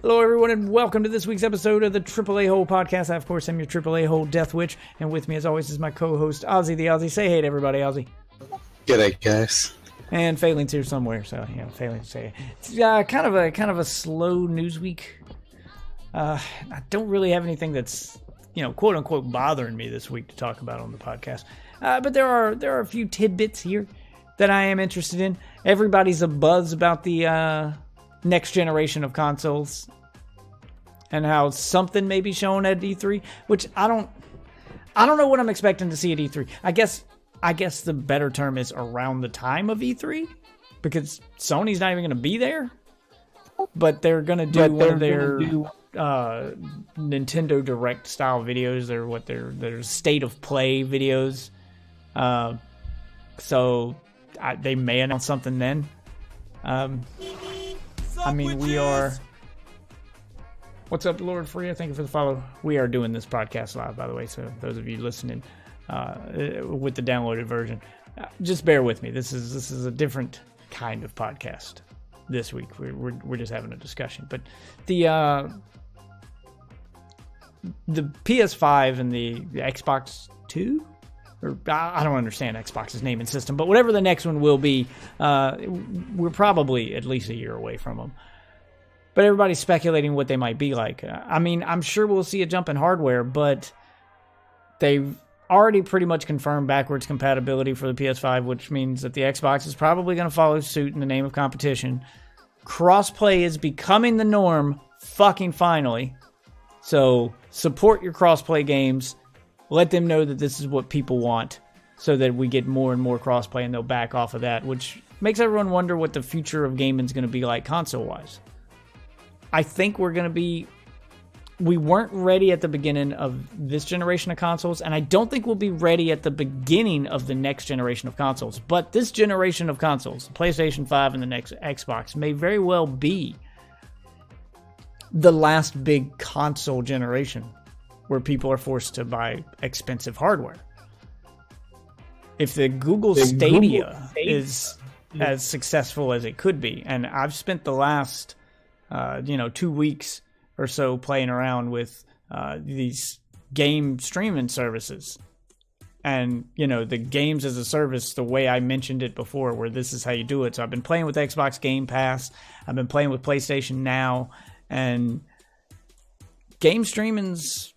Hello, everyone, and welcome to this week's episode of the AAA Hole podcast. I, of course, am your AAA Hole Death Witch, and with me, as always, is my co-host, Ozzy the Ozzy. Say hey to everybody, Ozzy. G'day, guys. And Phelan's here somewhere, so, you know, Phelan, say it's kind of a slow news week. I don't really have anything that's, you know, quote-unquote bothering me this week to talk about on the podcast. But there are a few tidbits here that I am interested in. Everybody's abuzz about the next generation of consoles and how something may be shown at E3, which I don't know what I'm expecting to see at E3. I guess the better term is around the time of E3, because Sony's not even going to be there, but they're going to do one of their Nintendo Direct style videos. They're their state of play videos. So they may announce something then. I mean, we are... What's up, Lord Freya? Thank you for the follow. We are doing this podcast live, by the way, so those of you listening with the downloaded version, just bear with me. This is a different kind of podcast this week. We're just having a discussion. But the PS5 and the Xbox 2? Or, I don't understand Xbox's naming system, but whatever the next one will be, we're probably at least a year away from them. But everybody's speculating what they might be like. I mean, I'm sure we'll see a jump in hardware, but they've already pretty much confirmed backwards compatibility for the PS5, which means that the Xbox is probably going to follow suit in the name of competition. Crossplay is becoming the norm, fucking finally. So support your crossplay games. Let them know that this is what people want so that we get more and more crossplay, and they'll back off of that, which makes everyone wonder what the future of gaming is going to be like console-wise. I think we weren't ready at the beginning of this generation of consoles, and I don't think we'll be ready at the beginning of the next generation of consoles. But this generation of consoles, PlayStation 5 and the next Xbox, may very well be the last big console generation where people are forced to buy expensive hardware. If the Google Stadia is as successful as it could be, and I've spent the last 2 weeks or so playing around with these game streaming services. And, you know, the games as a service, the way I mentioned it before, where this is how you do it. So I've been playing with Xbox Game Pass. I've been playing with PlayStation Now. And game streaming's...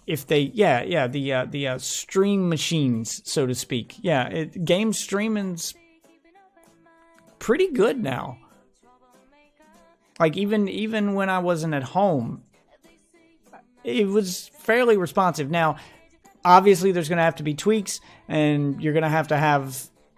the stream machines, so to speak. Yeah, game streaming's pretty good now. Like, even when I wasn't at home, it was fairly responsive. Now, obviously, there's going to have to be tweaks, and you're going to have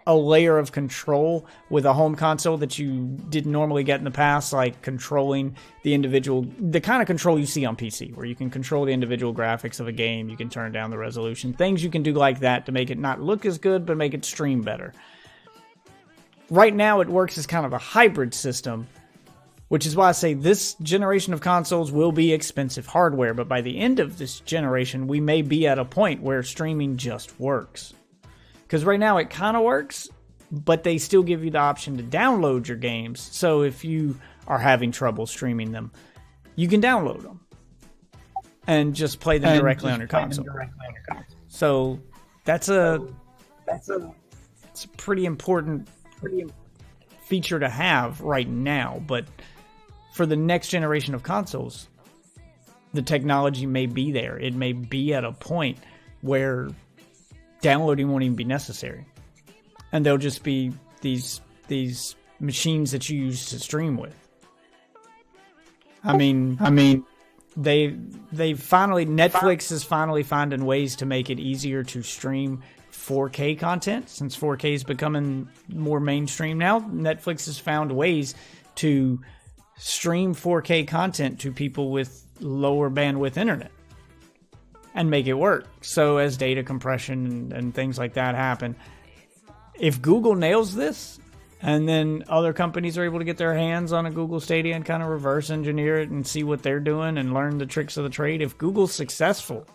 a layer of control with a home console that you didn't normally get in the past, like controlling the kind of control you see on PC, where you can control the individual graphics of a game, you can turn down the resolution, things you can do like that to make it not look as good, but make it stream better. Right now, it works as kind of a hybrid system, which is why I say this generation of consoles will be expensive hardware, but by the end of this generation, we may be at a point where streaming just works. Because right now it kind of works, but they still give you the option to download your games. So if you are having trouble streaming them, you can download them and just play them directly on your console. So it's a pretty important feature to have right now. But for the next generation of consoles, the technology may be there. It may be at a point where downloading won't even be necessary, and they'll just be these machines that you use to stream with. I mean, Netflix is finally finding ways to make it easier to stream 4K content, since 4K is becoming more mainstream now. Netflix has found ways to stream 4K content to people with lower bandwidth internet and make it work. So as data compression and things like that happen, if Google nails this, and then other companies are able to get their hands on a Google Stadia and kind of reverse engineer it and see what they're doing and learn the tricks of the trade, if Google's successful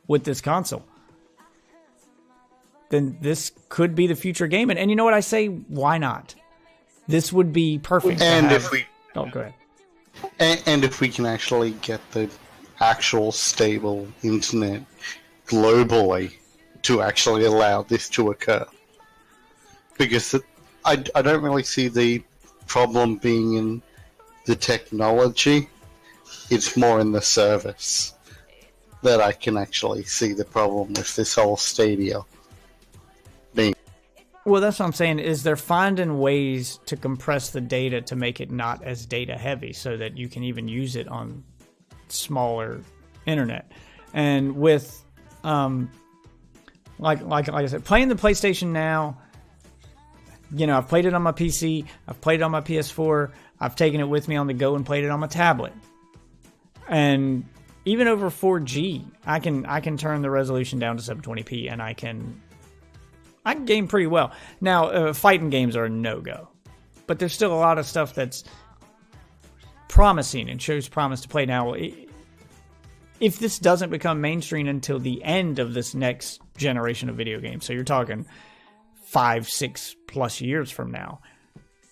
with this console, then this could be the future game. And you know what I say? Why not? This would be perfect. And if we... Oh, go ahead. And if we can actually get the actual stable internet globally to actually allow this to occur. Because I don't really see the problem being in the technology. It's more in the service that I can actually see the problem with this whole Stadia being. Well, that's what I'm saying, is they're finding ways to compress the data to make it not as data heavy so that you can even use it on smaller internet. And with, like I said, playing the PlayStation Now, you know, I've played it on my PC, I've played it on my PS4, I've taken it with me on the go and played it on my tablet. And even over 4G, I can turn the resolution down to 720p and I can game pretty well. Now, fighting games are a no-go. But there's still a lot of stuff that's promising and shows promise to play. Now, if this doesn't become mainstream until the end of this next generation of video games, so you're talking 5-6+ years from now,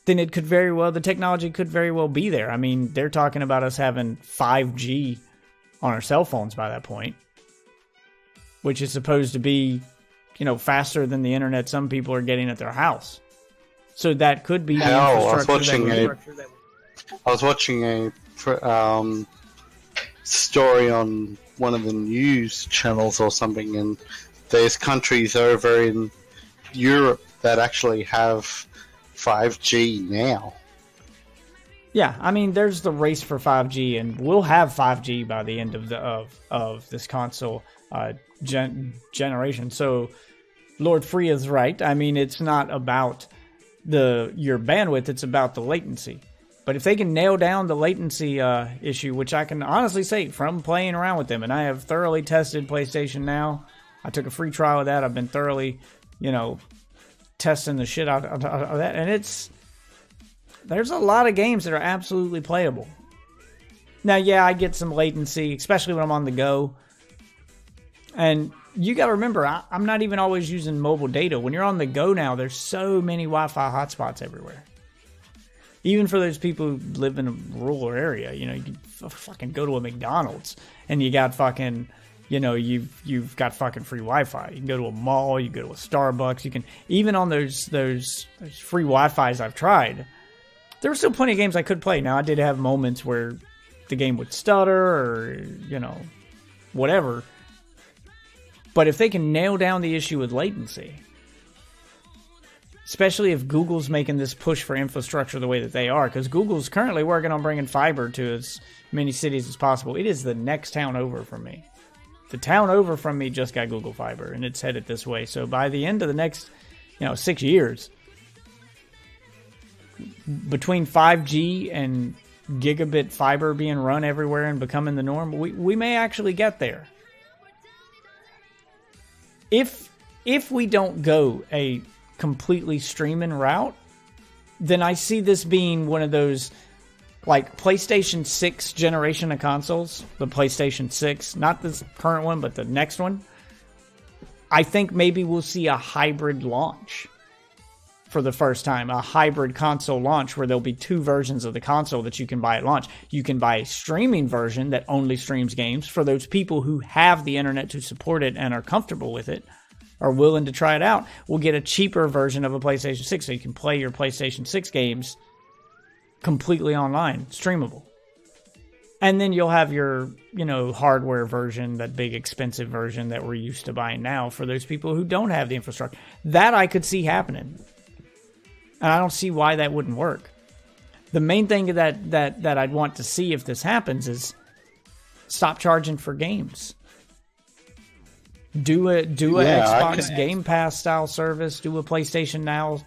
then it could very well, the technology could very well be there. I mean, they're talking about us having 5G on our cell phones by that point, which is supposed to be, you know, faster than the internet some people are getting at their house. So that could be the infrastructure. I was watching a story on one of the news channels or something, and there's countries over in Europe that actually have 5G now. Yeah, I mean, there's the race for 5G, and we'll have 5G by the end of this console generation. So Lord Free is right. I mean, it's not about your bandwidth, it's about the latency. But if they can nail down the latency issue, which I can honestly say from playing around with them, and I have thoroughly tested PlayStation Now. I took a free trial of that. I've been thoroughly, you know, testing the shit out of that. And there's a lot of games that are absolutely playable. Now, yeah, I get some latency, especially when I'm on the go. And you got to remember, I'm not even always using mobile data. When you're on the go now, there's so many Wi-Fi hotspots everywhere. Even for those people who live in a rural area, you know, you can fucking go to a McDonald's and you got fucking, you know, you've got fucking free Wi-Fi. You can go to a mall, you can go to a Starbucks. You can, even on those free Wi-Fis I've tried, there were still plenty of games I could play. Now, I did have moments where the game would stutter or, you know, whatever. But if they can nail down the issue with latency, especially if Google's making this push for infrastructure the way that they are, because Google's currently working on bringing fiber to as many cities as possible. It is the next town over from me. The town over from me just got Google Fiber, and it's headed this way. So by the end of the next, 6 years, between 5G and gigabit fiber being run everywhere and becoming the norm, we may actually get there. If we don't go a completely streaming route, then I see this being one of those, like, PlayStation 6 generation of consoles, the PlayStation 6, not this current one, but the next one. I think maybe we'll see a hybrid launch for the first time, a hybrid console launch where there'll be two versions of the console that you can buy at launch. You can buy a streaming version that only streams games for those people who have the internet to support it and are comfortable with it, are willing to try it out. We'll get a cheaper version of a PlayStation 6 so you can play your PlayStation 6 games completely online, streamable. And then you'll have your, hardware version, that big expensive version that we're used to buying now for those people who don't have the infrastructure. That I could see happening. And I don't see why that wouldn't work. The main thing that I'd want to see if this happens is stop charging for games. Do a Xbox Game Pass style service. Do a PlayStation Now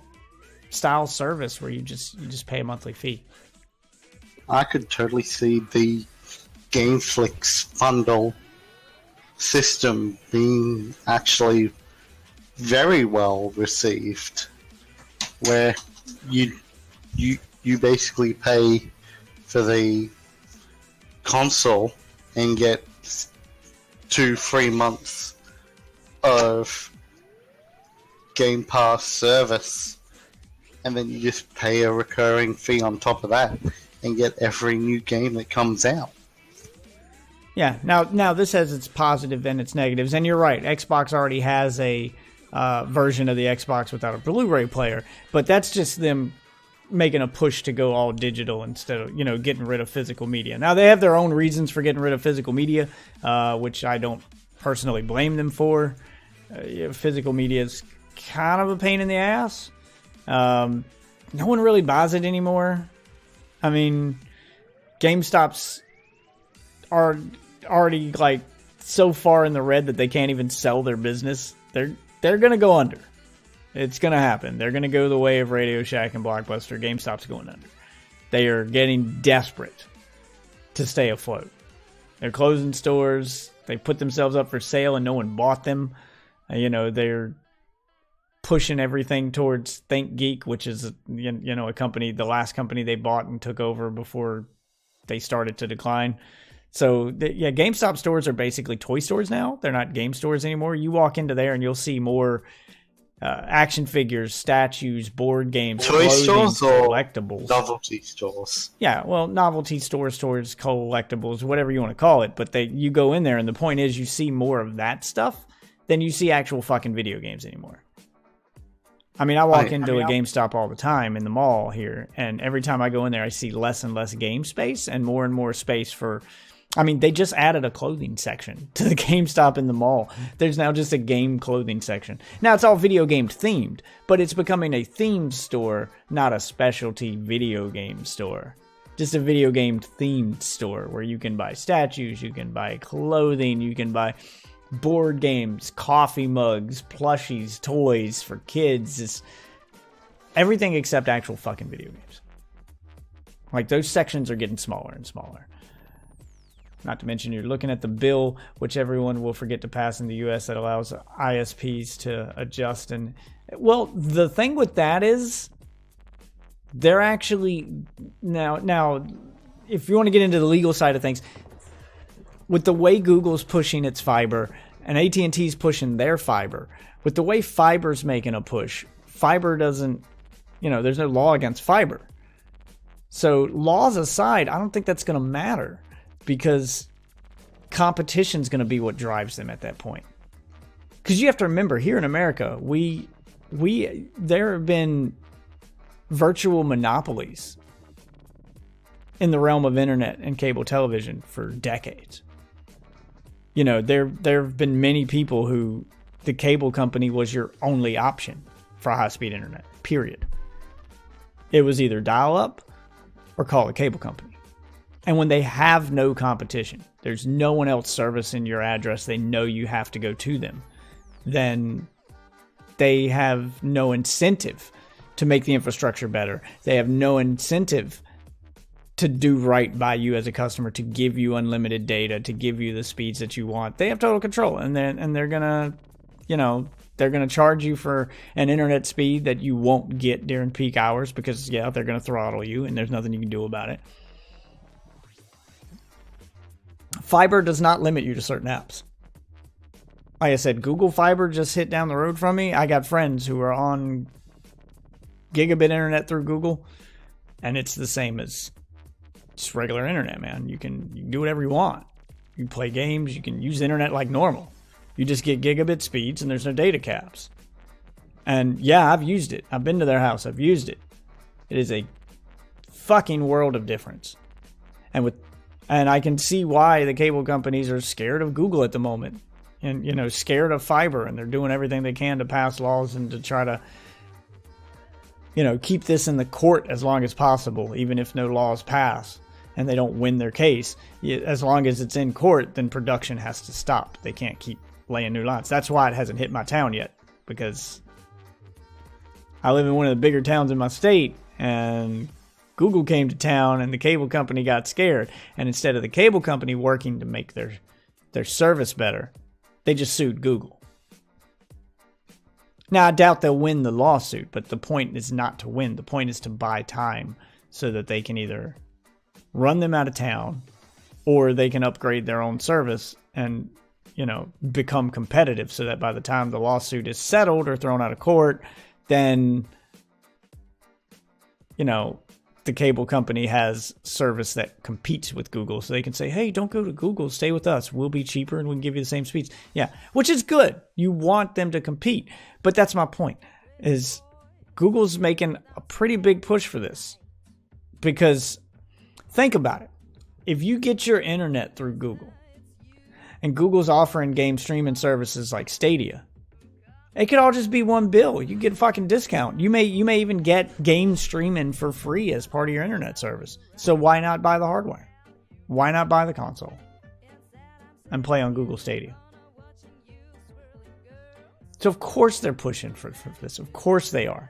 style service where you just pay a monthly fee. I could totally see the GameFlix bundle system being actually very well received, where you basically pay for the console and get 2-3 months of Game Pass service, and then you just pay a recurring fee on top of that. and get every new game that comes out. Yeah. Now this has its positive and its negatives, and you're right. Xbox already has a version of the Xbox without a Blu-ray player, but that's just them making a push to go all digital instead of, getting rid of physical media. Now, they have their own reasons for getting rid of physical media, which I don't personally blame them for. Physical media is kind of a pain in the ass. No one really buys it anymore. I mean, GameStops are already like so far in the red that they can't even sell their business. They're going to go under. It's going to happen. They're going to go the way of Radio Shack and Blockbuster. GameStop's going under. They are getting desperate to stay afloat. They're closing stores. They put themselves up for sale and no one bought them. They're pushing everything towards ThinkGeek, which is, a company, the last company they bought and took over before they started to decline. So, GameStop stores are basically toy stores now. They're not game stores anymore. You walk into there and you'll see more action figures, statues, board games, toy stores or collectibles. Novelty stores. Yeah, well, novelty stores, collectibles, whatever you want to call it. But you go in there, and the point is you see more of that stuff than you see actual fucking video games anymore. I mean, I walk into a GameStop all the time in the mall here, and every time I go in there, I see less and less game space and more space for... I mean, they just added a clothing section to the GameStop in the mall. There's now just a game clothing section. Now, it's all video game themed, but it's becoming a themed store, not a specialty video game store. Just a video game themed store where you can buy statues, you can buy clothing, you can buy board games, coffee mugs, plushies, toys for kids. It's everything except actual fucking video games. Like, those sections are getting smaller and smaller. Not to mention, you're looking at the bill, which everyone will forget to pass in the U.S. that allows ISPs to adjust. And, well, the thing with that is they're actually now, if you want to get into the legal side of things, with the way Google's pushing its fiber and AT&T's pushing their fiber, with the way fiber's making a push, fiber doesn't, there's no law against fiber. So laws aside, I don't think that's going to matter. Because competition's going to be what drives them at that point. Because you have to remember, here in America, there have been virtual monopolies in the realm of internet and cable television for decades. There have been many people who the cable company was your only option for high-speed internet, period. It was either dial-up or call a cable company. And when they have no competition, there's no one else servicing your address, they know you have to go to them, then they have no incentive to make the infrastructure better. They have no incentive to do right by you as a customer, to give you unlimited data, to give you the speeds that you want. They have total control, and they're gonna, they're gonna charge you for an internet speed that you won't get during peak hours because, they're gonna throttle you, and there's nothing you can do about it. Fiber does not limit you to certain apps. Like I said, Google Fiber just hit down the road from me. I got friends who are on gigabit internet through Google, and it's the same as just regular internet, man. You can do whatever you want. You can play games. You can use internet like normal. You just get gigabit speeds, and there's no data caps. And yeah, I've used it. I've been to their house. I've used it. It is a fucking world of difference. And I can see why the cable companies are scared of Google at the moment. And, scared of fiber. And they're doing everything they can to pass laws and to try to, keep this in the court as long as possible, even if no laws pass and they don't win their case. As long as it's in court, then production has to stop. They can't keep laying new lines. That's why it hasn't hit my town yet. Because I live in one of the bigger towns in my state, and Google came to town and the cable company got scared. And instead of the cable company working to make their service better, they just sued Google. Now, I doubt they'll win the lawsuit, but the point is not to win. The point is to buy time so that they can either run them out of town or they can upgrade their own service and, become competitive so that by the time the lawsuit is settled or thrown out of court, then, the cable company has service that competes with Google, so they can say, hey, don't go to Google, stay with us. We'll be cheaper and we can give you the same speeds. Yeah, which is good. You want them to compete. But that's my point, is Google's making a pretty big push for this. Because think about it. If you get your internet through Google, and Google's offering game streaming services like Stadia, it could all just be one bill. You get a fucking discount. You may even get game streaming for free as part of your internet service. So why not buy the hardware? Why not buy the console and play on Google Stadia? So of course they're pushing for this. Of course they are.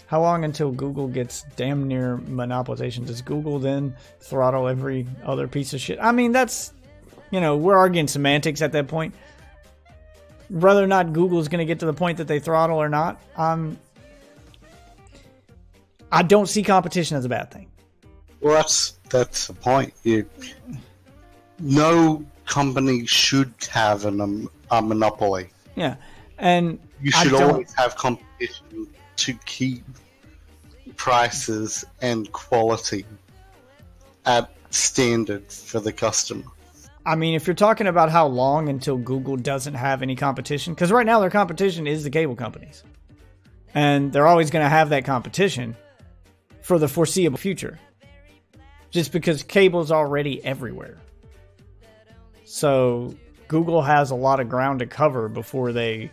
How long until Google gets damn near monopolization? Does Google then throttle every other piece of shit? I mean, that's, we're arguing semantics at that point. Whether or not Google's going to get to the point that they throttle or not, I don't see competition as a bad thing. Well, that's the point. No company should have a monopoly. Yeah, and you should always have competition to keep prices and quality at standard for the customer. I mean, if you're talking about how long until Google doesn't have any competition, because right now their competition is the cable companies. And they're always going to have that competition for the foreseeable future. Just because cable's already everywhere. So Google has a lot of ground to cover before they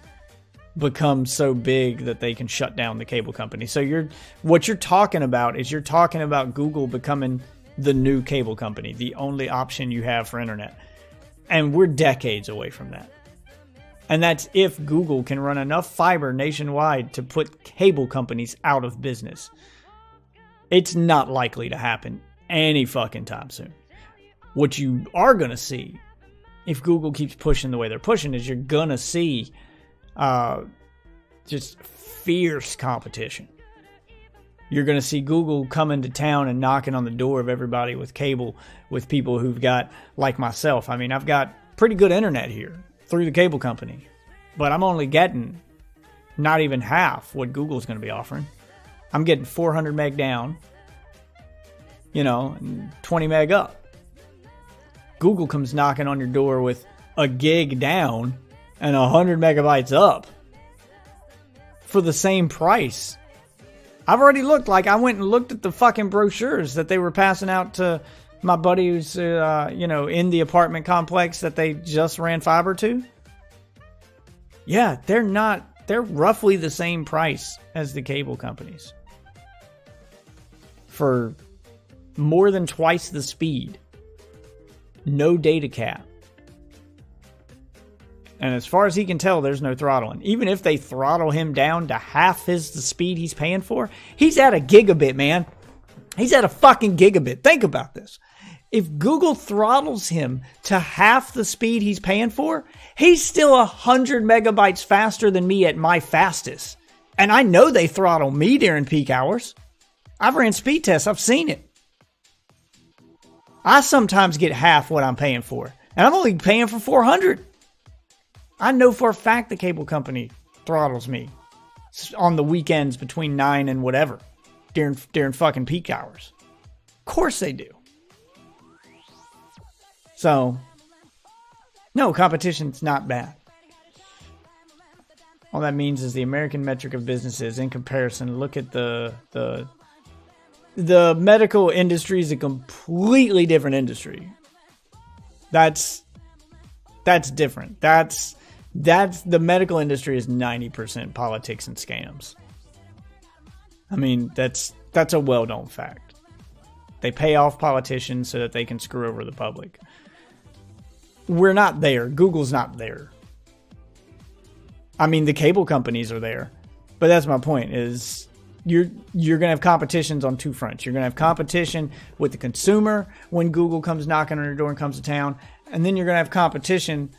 become so big that they can shut down the cable company. So what you're talking about is Google becoming the new cable company, the only option you have for internet. And we're decades away from that. And that's if Google can run enough fiber nationwide to put cable companies out of business. It's not likely to happen any fucking time soon. What you are going to see, if Google keeps pushing the way they're pushing, is you're going to see just fierce competition. You're going to see Google coming to town and knocking on the door of everybody with cable, with people who've got, like myself. I mean, I've got pretty good internet here through the cable company, but I'm only getting not even half what Google's going to be offering. I'm getting 400 meg down, and 20 meg up. Google comes knocking on your door with a gig down and 100 megabytes up for the same price. I've already looked. I went and looked at the fucking brochures that they were passing out to my buddy who's, in the apartment complex that they just ran fiber to. Yeah, they're roughly the same price as the cable companies. For more than twice the speed. No data cap. And as far as he can tell, there's no throttling. Even if they throttle him down to half the speed he's paying for, he's at a gigabit, man. He's at a fucking gigabit. Think about this. If Google throttles him to half the speed he's paying for, he's still 100 megabytes faster than me at my fastest. And I know they throttle me during peak hours. I've ran speed tests. I've seen it. I sometimes get half what I'm paying for. And I'm only paying for 400. I know for a fact the cable company throttles me on the weekends between 9 and whatever during fucking peak hours. Of course they do. So, no, competition's not bad. All that means is the American metric of businesses in comparison. Look at the medical industry is a completely different industry. That's different. That's the medical industry is 90% politics and scams. I mean, that's a well-known fact. They pay off politicians so that they can screw over the public. We're not there. Google's not there. I mean, the cable companies are there. But that's my point, is you're going to have competitions on two fronts. You're going to have competition with the consumer when Google comes knocking on your door and comes to town. And then you're going to have competition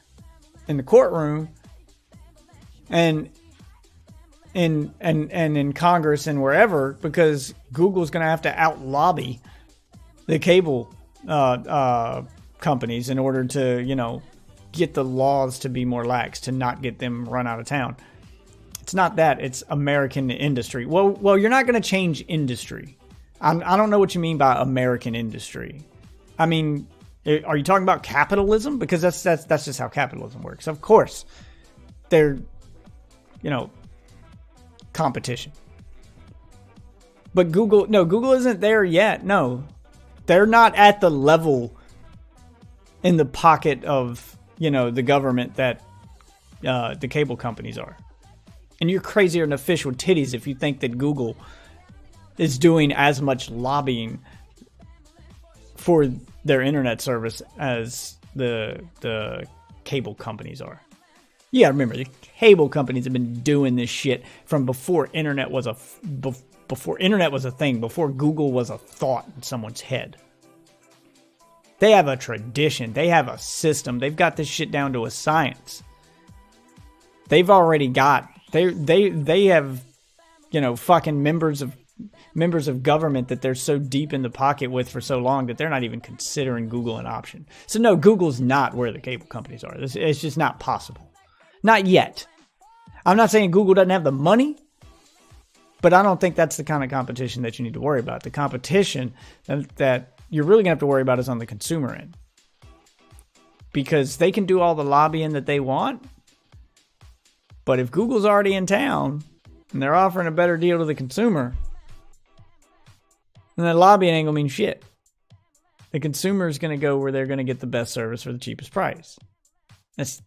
in the courtroom and in Congress and wherever, because Google's going to have to out-lobby the cable companies in order to, get the laws to be more lax, to not get them run out of town. It's not that. It's American industry. Well, you're not going to change industry. I don't know what you mean by American industry. I mean, are you talking about capitalism? Because that's just how capitalism works. Of course, they're, competition. But Google isn't there yet. No, they're not at the level in the pocket of, the government that the cable companies are. And you're crazier than a fish with titties if you think that Google is doing as much lobbying for their internet service as the cable companies are. You gotta remember, the cable companies have been doing this shit from before internet was a thing, before Google was a thought in someone's head. They have a tradition, they have a system, they've got this shit down to a science. They've already got they have fucking members of government that they're so deep in the pocket with for so long that they're not even considering Google an option. So no, Google's not where the cable companies are. It's just not possible. Not yet. I'm not saying Google doesn't have the money, but I don't think that's the kind of competition that you need to worry about. The competition that you're really going to have to worry about is on the consumer end. Because they can do all the lobbying that they want, but if Google's already in town and they're offering a better deal to the consumer, then that lobbying ain't going to mean shit. The consumer is going to go where they're going to get the best service for the cheapest price. It's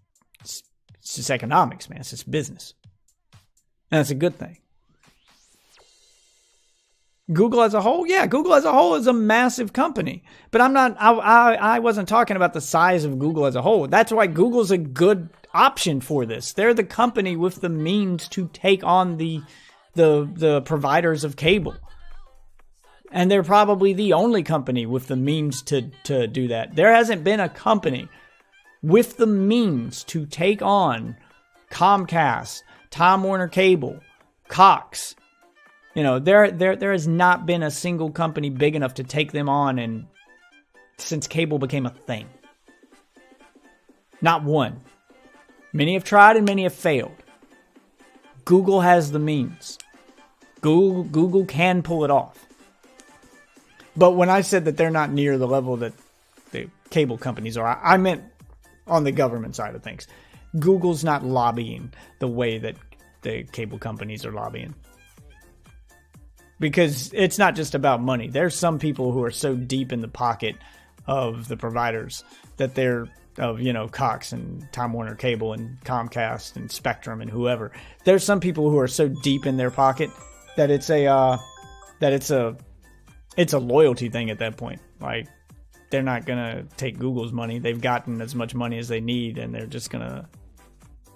just economics, man. It's just business. And that's a good thing. Google as a whole? Yeah, Google as a whole is a massive company. But I wasn't talking about the size of Google as a whole. That's why Google's a good option for this. They're the company with the means to take on the providers of cable. And they're probably the only company with the means to do that. There hasn't been a company with the means to take on Comcast, Time Warner Cable, Cox. There has not been a single company big enough to take them on and since cable became a thing. Not one. Many have tried and many have failed. Google has the means. Google can pull it off. But when I said that they're not near the level that the cable companies are, I meant on the government side of things. Google's not lobbying the way that the cable companies are lobbying. Because it's not just about money. There's some people who are so deep in the pocket of the providers that they're of, Cox and Time Warner Cable and Comcast and Spectrum and whoever. There's some people who are so deep in their pocket that it's a loyalty thing at that point. Like, they're not going to take Google's money. They've gotten as much money as they need, and they're just going to,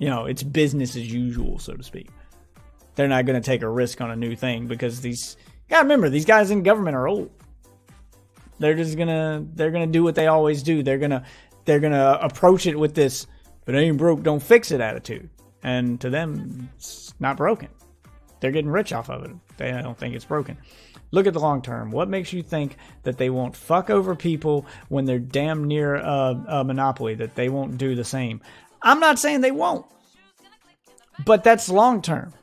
it's business as usual, so to speak. They're not going to take a risk on a new thing because gotta remember, these guys in government are old. They're gonna do what they always do. They're gonna approach it with this, if it ain't broke, don't fix it attitude. And to them, it's not broken. They're getting rich off of it. They don't think it's broken. Look at the long term. What makes you think that they won't fuck over people when they're damn near a monopoly, that they won't do the same? I'm not saying they won't, but that's long term.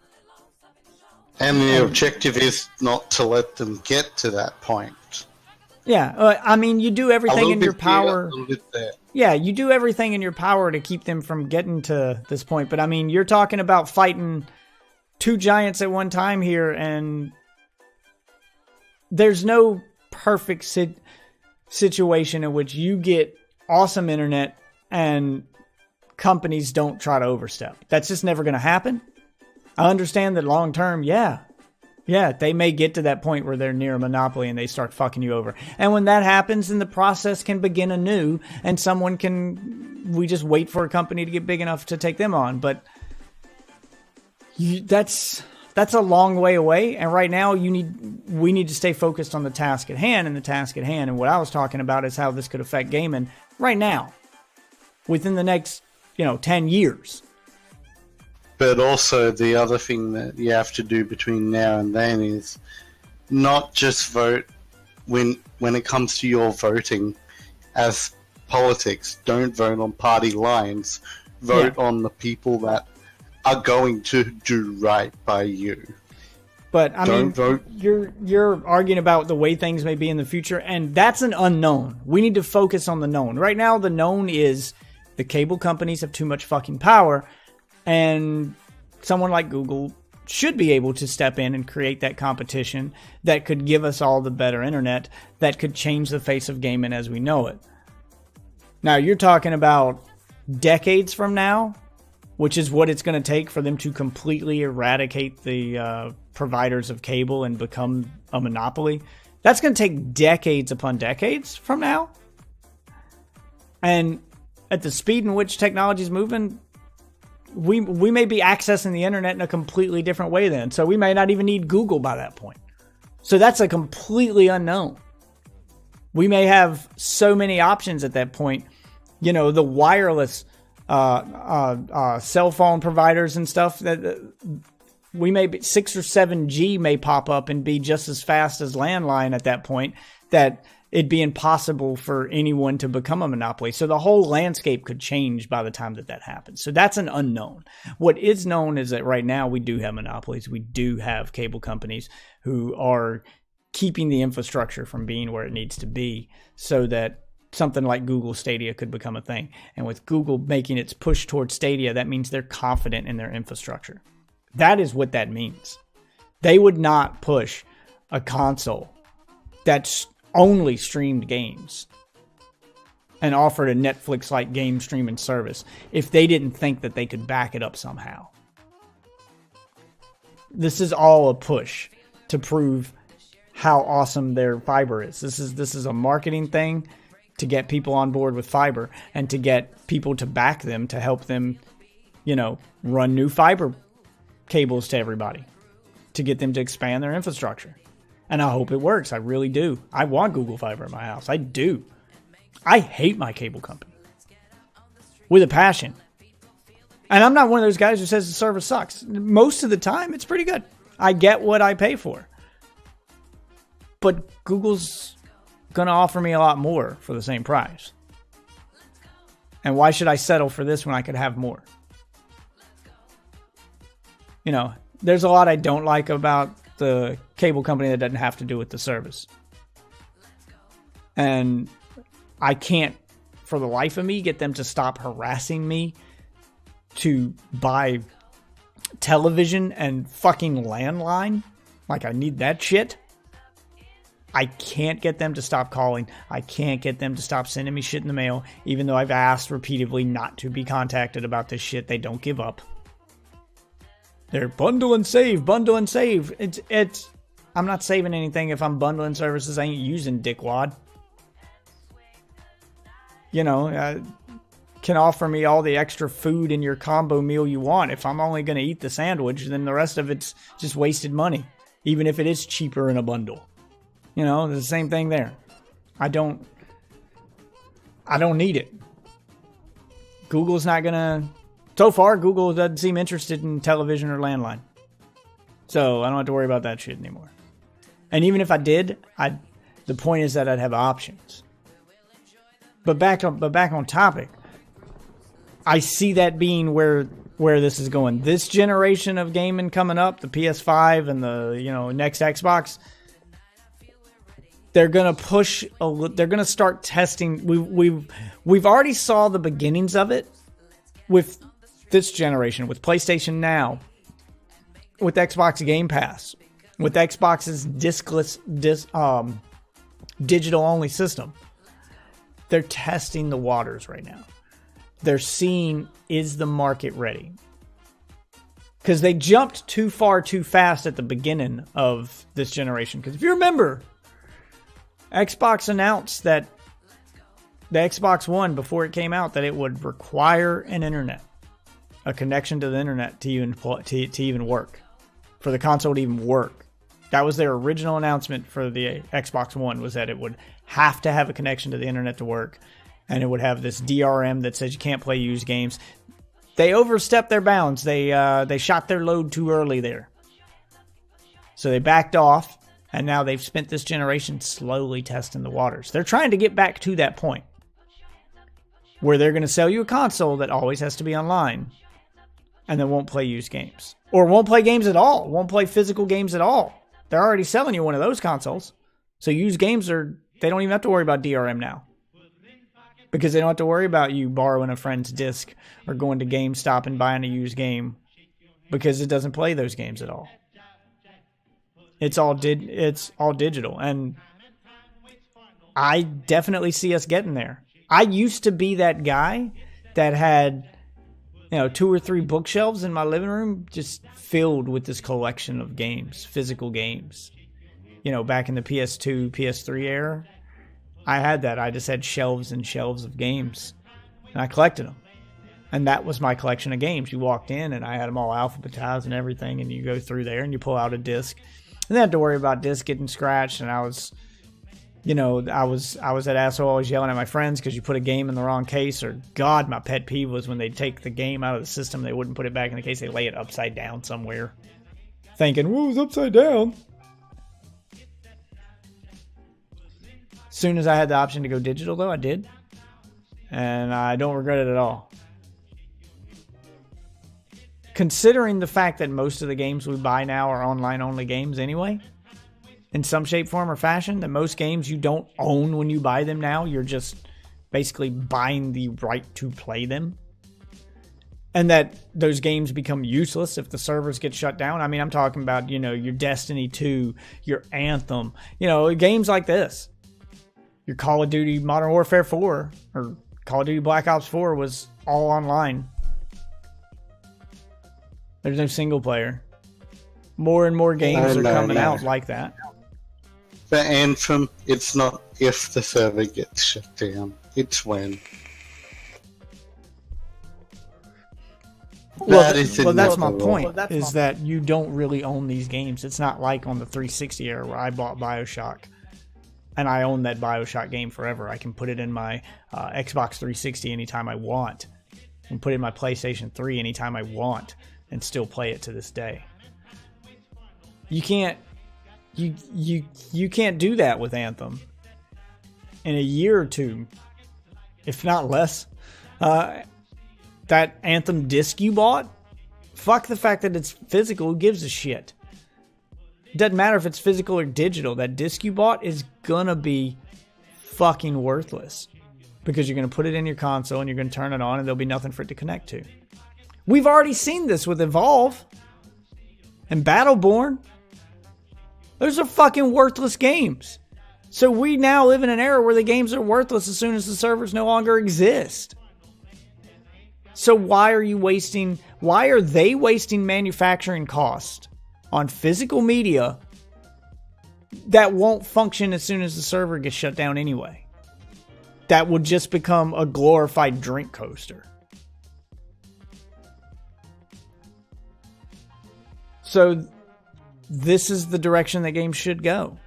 And the objective is not to let them get to that point. Yeah, you do everything in your power. Yeah, you do everything in your power to keep them from getting to this point. But you're talking about fighting two giants at one time here, and there's no perfect situation in which you get awesome internet and companies don't try to overstep. That's just never going to happen. I understand that long term, yeah, they may get to that point where they're near a monopoly and they start fucking you over. And when that happens, then the process can begin anew, and we just wait for a company to get big enough to take them on. But that's a long way away. And right now, we need to stay focused on the task at hand. And what I was talking about is how this could affect gaming right now, within the next 10 years. But also the other thing that you have to do between now and then is not just vote when it comes to your voting as politics. Don't vote on party lines. Vote on the people that are going to do right by you. But I Don't mean, vote. you're arguing about the way things may be in the future, and that's an unknown. We need to focus on the known. Right now, the known is the cable companies have too much fucking power, and someone like Google should be able to step in and create that competition that could give us all the better internet that could change the face of gaming as we know it. Now, you're talking about decades from now, which is what it's going to take for them to completely eradicate the providers of cable and become a monopoly. That's going to take decades upon decades from now. And at the speed in which technology is moving, we may be accessing the internet in a completely different way then. So we may not even need Google by that point. So that's a completely unknown. We may have so many options at that point. You know, the wireless cell phone providers and stuff, that we may be 6 or 7G may pop up and be just as fast as landline at that point, that it'd be impossible for anyone to become a monopoly. So the whole landscape could change by the time that happens. So that's an unknown. What is known is that right now we do have monopolies. We do have cable companies who are keeping the infrastructure from being where it needs to be so that something like Google Stadia could become a thing. And with Google making its push towards Stadia, that means they're confident in their infrastructure. That is what that means. They would not push a console that's only streamed games and offered a Netflix-like game streaming service if they didn't think that they could back it up somehow. This is all a push to prove how awesome their fiber is. This is a marketing thing to get people on board with fiber and to get people to back them, to help them, you know, run new fiber cables to everybody, to get them to expand their infrastructure. And I hope it works. I really do. I want Google Fiber in my house. I do. I hate my cable company with a passion. And I'm not one of those guys who says the service sucks. Most of the time, it's pretty good. I get what I pay for. But Google's going to offer me a lot more for the same price. And why should I settle for this when I could have more? You know, there's a lot I don't like about the cable company that doesn't have to do with the service. And I can't, for the life of me, get them to stop harassing me to buy television and fucking landline. Like, I need that shit. I can't get them to stop calling. I can't get them to stop sending me shit in the mail. Even though I've asked repeatedly not to be contacted about this shit, they don't give up. They're bundle and save, bundle and save. It's. I'm not saving anything if I'm bundling services. I ain't using dickwad. You know, can offer me all the extra food in your combo meal you want. If I'm only going to eat the sandwich, then the rest of it's just wasted money. Even if it is cheaper in a bundle. You know, the same thing there. I don't need it. Google's not going to... So far, Google doesn't seem interested in television or landline. So I don't have to worry about that shit anymore. And even if I did, the point is that I'd have options. But back on topic, I see that being where this is going. This generation of gaming coming up, the PS5 and the next Xbox, they're gonna push. They're gonna start testing. We've already saw the beginnings of it with this generation, with PlayStation Now, with Xbox Game Pass, with Xbox's discless digital-only system. They're testing the waters right now. They're seeing, is the market ready? Because they jumped too far too fast at the beginning of this generation. Because if you remember, Xbox announced that the Xbox One, before it came out, that it would require an internet, a connection to the internet to even work, for the console to even work. That was their original announcement for the Xbox One, was that it would have to have a connection to the internet to work, and it would have this DRM that says you can't play used games. They overstepped their bounds. They shot their load too early there. So they backed off, and now they've spent this generation slowly testing the waters. They're trying to get back to that point where they're going to sell you a console that always has to be online, and then won't play used games. Or won't play games at all. Won't play physical games at all. They're already selling you one of those consoles. So used games they don't even have to worry about DRM now. Because they don't have to worry about you borrowing a friend's disc or going to GameStop and buying a used game. Because it doesn't play those games at all. It's all digital. And I definitely see us getting there. I used to be that guy that had, 2 or 3 bookshelves in my living room just filled with this collection of games, physical games. Back in the PS2, PS3 era, I had that. I just had shelves and shelves of games, and I collected them. And that was my collection of games. You walked in, and I had them all alphabetized and everything, and you go through there, and you pull out a disc. And then have to worry about disc getting scratched, and I was that asshole always yelling at my friends because you put a game in the wrong case. Or, God, my pet peeve was when they'd take the game out of the system, they wouldn't put it back in the case, they lay it upside down somewhere. Thinking, whoa, it's upside down. As soon as I had the option to go digital, though, I did. And I don't regret it at all. Considering the fact that most of the games we buy now are online-only games anyway, in some shape, form, or fashion, that most games you don't own when you buy them now. You're just basically buying the right to play them. And that those games become useless if the servers get shut down. I mean, I'm talking about, your Destiny 2, your Anthem, games like this. Your Call of Duty Modern Warfare 4 or Call of Duty Black Ops 4 was all online. There's no single player. More and more games are coming out like that. For Anthem, it's not if the server gets shut down. It's when. Well, that's my point, is that you don't really own these games. It's not like on the 360 era where I bought BioShock, and I own that BioShock game forever. I can put it in my Xbox 360 anytime I want, and put it in my PlayStation 3 anytime I want, and still play it to this day. You can't do that with Anthem. In a year or two, if not less, that Anthem disc you bought, fuck the fact that it's physical, who gives a shit? It doesn't matter if it's physical or digital. That disc you bought is gonna be fucking worthless. Because you're gonna put it in your console and you're gonna turn it on and there'll be nothing for it to connect to. We've already seen this with Evolve and Battleborn. Those are fucking worthless games. So we now live in an era where the games are worthless as soon as the servers no longer exist. So why are they wasting manufacturing cost on physical media that won't function as soon as the server gets shut down anyway? That would just become a glorified drink coaster. So this is the direction that games should go.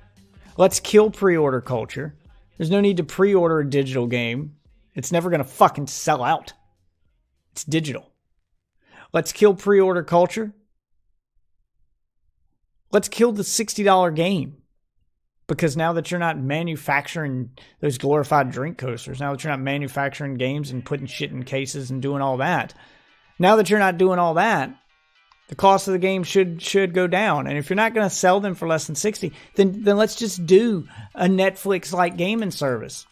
Let's kill pre-order culture. There's no need to pre-order a digital game. It's never going to fucking sell out. It's digital. Let's kill pre-order culture. Let's kill the $60 game. Because now that you're not manufacturing those glorified drink coasters, now that you're not manufacturing games and putting shit in cases and doing all that, now that you're not doing all that, the cost of the game should go down. And if you're not going to sell them for less than $60, then let's just do a Netflix-like gaming service.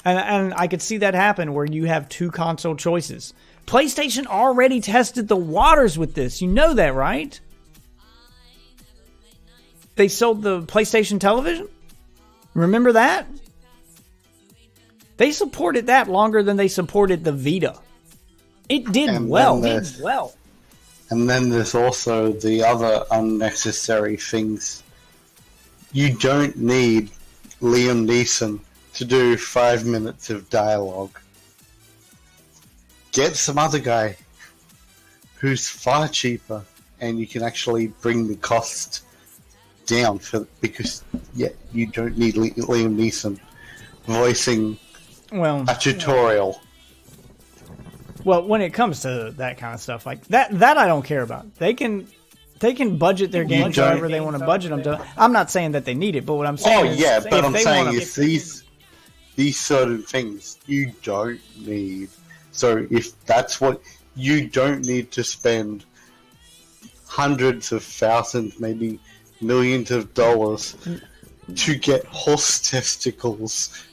And I could see that happen where you have 2 console choices. PlayStation already tested the waters with this. You know that, right? They sold the PlayStation television. Remember that? They supported that longer than they supported the Vita. It did well. And then there's also the other unnecessary things. You don't need Liam Neeson to do 5 minutes of dialogue. Get some other guy who's far cheaper, and you can actually bring the cost down because you don't need Liam Neeson voicing a tutorial. Well, when it comes to that kind of stuff like that I don't care about. They can budget their games however they want to budget them to. I'm not saying that they need it, but what I'm saying I'm saying is these certain things you don't need. So if that's what you don't need to spend hundreds of thousands, maybe millions of dollars to get horse testicles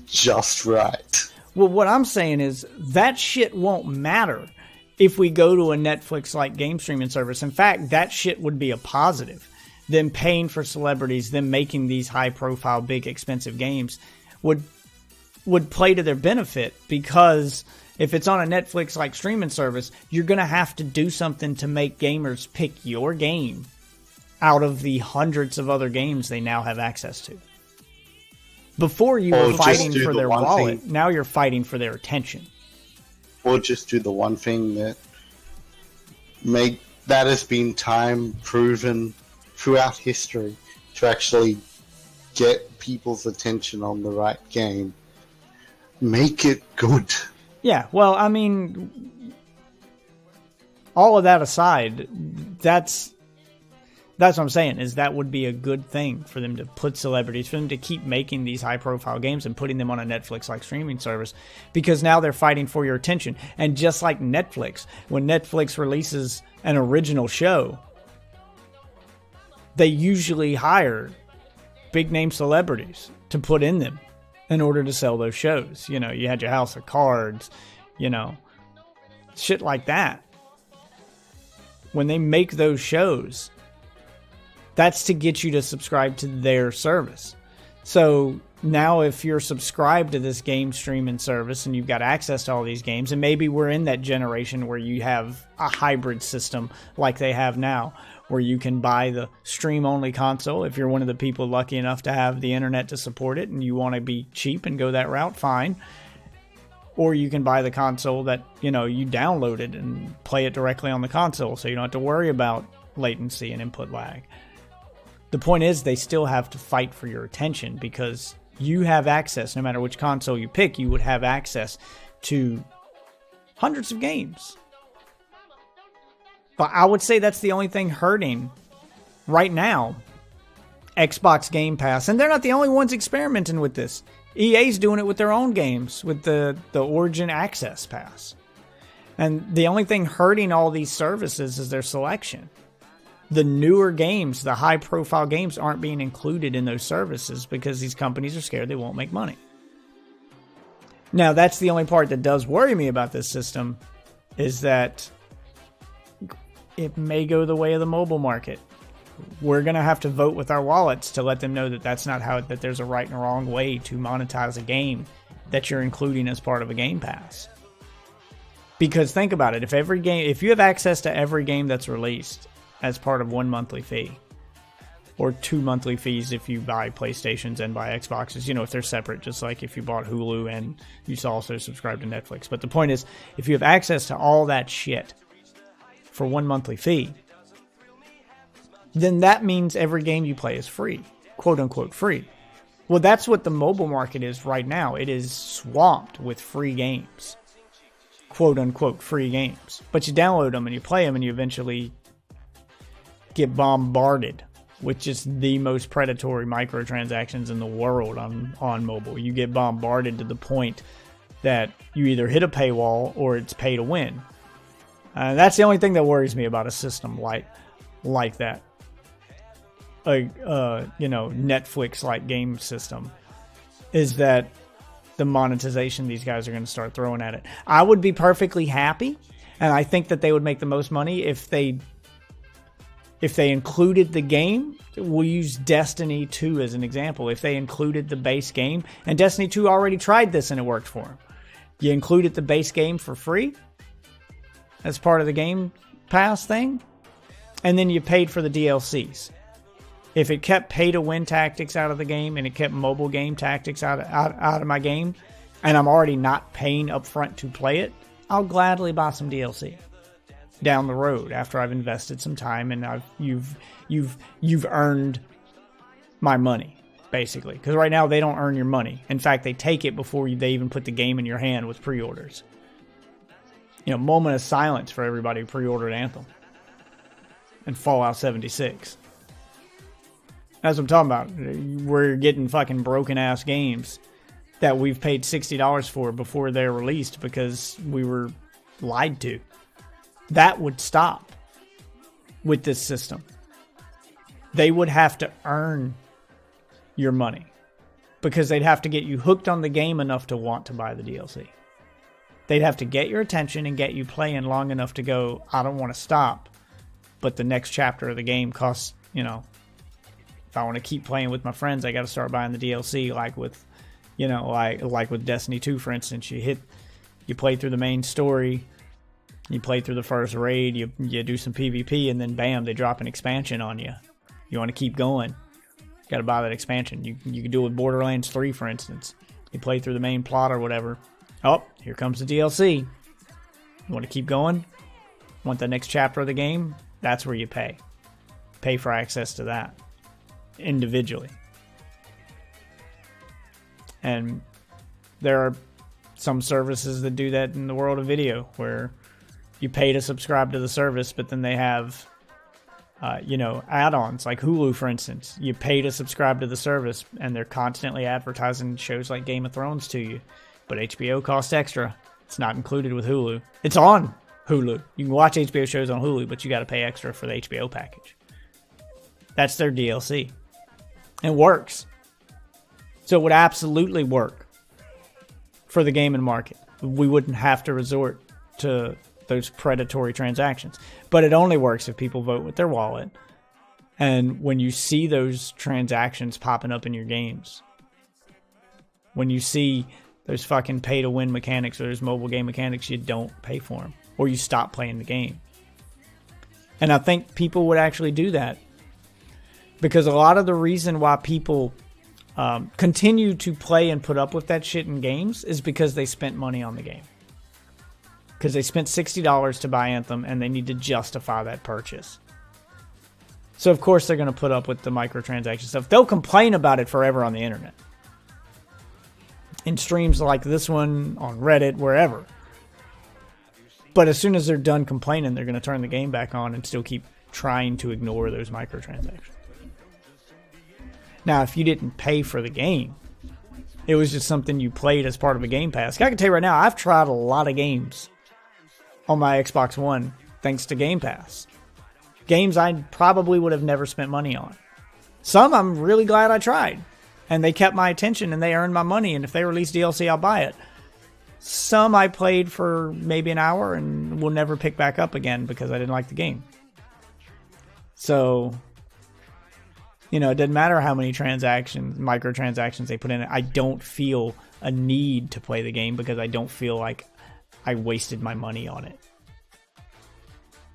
just right. Well, what I'm saying is that shit won't matter if we go to a Netflix-like game streaming service. In fact, that shit would be a positive. Them paying for celebrities, them making these high-profile, big, expensive games would play to their benefit, because if it's on a Netflix-like streaming service, you're going to have to do something to make gamers pick your game out of the hundreds of other games they now have access to. Before you were fighting for their wallet, now you're fighting for their attention. Or just do the one thing that has been time proven throughout history to actually get people's attention on the right game. Make it good. Yeah, well, I mean, all of that aside, that's what I'm saying, is that would be a good thing for them to put celebrities, for them to keep making these high-profile games and putting them on a Netflix-like streaming service, because now they're fighting for your attention. And just like Netflix, when Netflix releases an original show, they usually hire big-name celebrities to put in them in order to sell those shows. You know, you had your House of Cards, you know, shit like that. When they make those shows, that's to get you to subscribe to their service. So now if you're subscribed to this game streaming service and you've got access to all these games, and maybe we're in that generation where you have a hybrid system like they have now, where you can buy the stream-only console. If you're one of the people lucky enough to have the internet to support it and you want to be cheap and go that route, fine. Or you can buy the console that, you know, you downloaded and play it directly on the console, so you don't have to worry about latency and input lag. The point is, they still have to fight for your attention, because you have access, no matter which console you pick, you would have access to hundreds of games. But I would say that's the only thing hurting right now Xbox Game Pass. And they're not the only ones experimenting with this. EA's doing it with their own games, with the Origin Access Pass. And the only thing hurting all these services is their selection. The newer games, the high-profile games, aren't being included in those services because these companies are scared they won't make money. Now, that's the only part that does worry me about this system, is that it may go the way of the mobile market. We're going to have to vote with our wallets to let them know that that's not how, that there's a right and a wrong way to monetize a game that you're including as part of a Game Pass. Because think about it, if you have access to every game that's released as part of one monthly fee, or 2 monthly fees if you buy PlayStations and buy Xboxes, you know, if they're separate, just like if you bought Hulu and you also subscribe to Netflix. But the point is, if you have access to all that shit for one monthly fee, then that means every game you play is free, quote unquote free. Well, that's what the mobile market is right now. It is swamped with free games, quote unquote free games. But you download them and you play them and you eventually get bombarded with just the most predatory microtransactions in the world on mobile. You get bombarded to the point that you either hit a paywall or it's pay to win. That's the only thing that worries me about a system like that. Netflix-like game system, is that the monetization these guys are going to start throwing at it. I would be perfectly happy, and I think that they would make the most money if they included the game. We'll use Destiny 2 as an example. If they included the base game, and Destiny 2 already tried this and it worked for them. You included the base game for free as part of the Game Pass thing, and then you paid for the DLCs. If it kept pay-to-win tactics out of the game and it kept mobile game tactics out of my game, and I'm already not paying up front to play it, I'll gladly buy some DLC down the road after I've invested some time and you've earned my money, basically. Because right now they don't earn your money. In fact, they take it before they even put the game in your hand with pre-orders. You know, moment of silence for everybody who pre-ordered Anthem and Fallout 76. That's what I'm talking about. We're getting fucking broken-ass games that we've paid $60 for before they're released because we were lied to. That would stop with this system. They would have to earn your money because they'd have to get you hooked on the game enough to want to buy the DLC. They'd have to get your attention and get you playing long enough to go, I don't want to stop, but the next chapter of the game costs, you know, if I want to keep playing with my friends, I got to start buying the DLC, like with, you know, like with Destiny 2, for instance. You play through the main story, you play through the first raid, you do some PvP, and then bam, they drop an expansion on you. You want to keep going, you got to buy that expansion. You can do it with Borderlands 3, for instance. You play through the main plot or whatever. Oh, here comes the DLC. You want to keep going? Want the next chapter of the game? That's where you pay. Pay for access to that individually. And there are some services that do that in the world of video, where you pay to subscribe to the service, but then they have, you know, add-ons like Hulu, for instance. You pay to subscribe to the service, and they're constantly advertising shows like Game of Thrones to you. But HBO costs extra. It's not included with Hulu. It's on Hulu. You can watch HBO shows on Hulu, but you got to pay extra for the HBO package. That's their DLC. It works. So it would absolutely work for the gaming market. We wouldn't have to resort to those predatory transactions. But it only works if people vote with their wallet. And when you see those transactions popping up in your games, when you see those fucking pay-to-win mechanics or those mobile game mechanics, you don't pay for them. Or you stop playing the game. And I think people would actually do that. Because a lot of the reason why people continue to play and put up with that shit in games is because they spent money on the game. Because they spent $60 to buy Anthem and they need to justify that purchase. So of course they're going to put up with the microtransaction stuff. They'll complain about it forever on the internet. In streams like this one, on Reddit, wherever. But as soon as they're done complaining, they're going to turn the game back on and still keep trying to ignore those microtransactions. Now, if you didn't pay for the game, it was just something you played as part of a Game Pass. I can tell you right now, I've tried a lot of games on my Xbox One thanks to Game Pass. Games I probably would have never spent money on. Some I'm really glad I tried. And they kept my attention and they earned my money. And if they release DLC, I'll buy it. Some I played for maybe an hour and will never pick back up again because I didn't like the game. So, you know, it doesn't matter how many microtransactions they put in it. I don't feel a need to play the game because I don't feel like I wasted my money on it.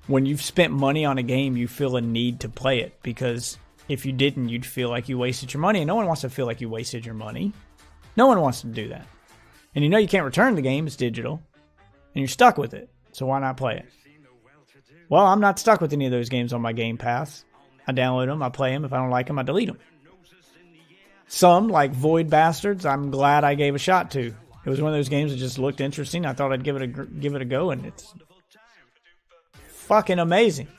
When you've spent money on a game, you feel a need to play it because if you didn't, you'd feel like you wasted your money. And no one wants to feel like you wasted your money. No one wants to do that. And you know you can't return the game. It's digital. And you're stuck with it. So why not play it? Well, I'm not stuck with any of those games on my Game Pass. I download them. I play them. If I don't like them, I delete them. Some, like Void Bastards, I'm glad I gave a shot to. It was one of those games that just looked interesting. I thought I'd give it a go. And it's fucking amazing.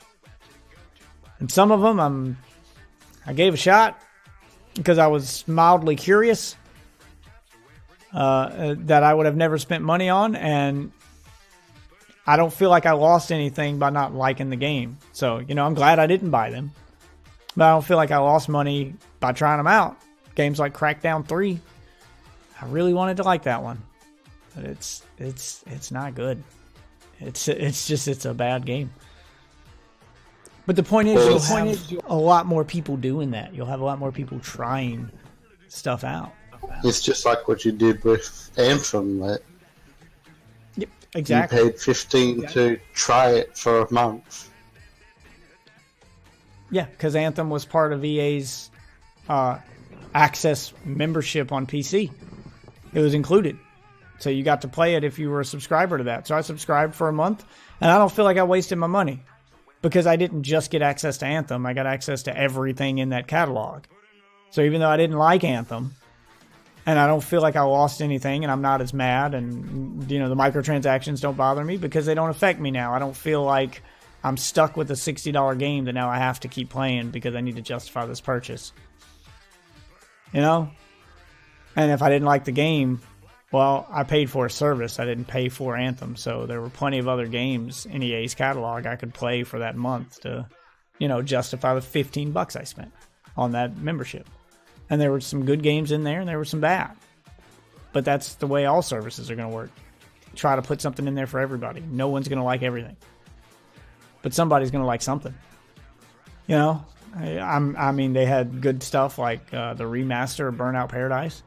And some of them I gave a shot because I was mildly curious that I would have never spent money on, and I don't feel like I lost anything by not liking the game. So, you know, I'm glad I didn't buy them, but I don't feel like I lost money by trying them out. Games like Crackdown 3, I really wanted to like that one, but it's not good. It's a bad game. But the point is, you'll have a lot more people doing that. You'll have a lot more people trying stuff out. It's just like what you did with Anthem. That yep, exactly. You paid $15 to try it for a month. Yeah, because Anthem was part of EA's Access membership on PC. It was included. So you got to play it if you were a subscriber to that. So I subscribed for a month, and I don't feel like I wasted my money. Because I didn't just get access to Anthem, I got access to everything in that catalog. So even though I didn't like Anthem, and I don't feel like I lost anything, and I'm not as mad, and you know the microtransactions don't bother me because they don't affect me now. I don't feel like I'm stuck with a $60 game that now I have to keep playing because I need to justify this purchase. You know? And if I didn't like the game, Well, I paid for a service. I didn't pay for Anthem. So there were plenty of other games in EA's catalog I could play for that month to, justify the $15 I spent on that membership. And there were some good games in there and there were some bad. But that's the way all services are going to work. Try to put something in there for everybody. No one's going to like everything. But somebody's going to like something. I mean, they had good stuff like the remaster of Burnout Paradise.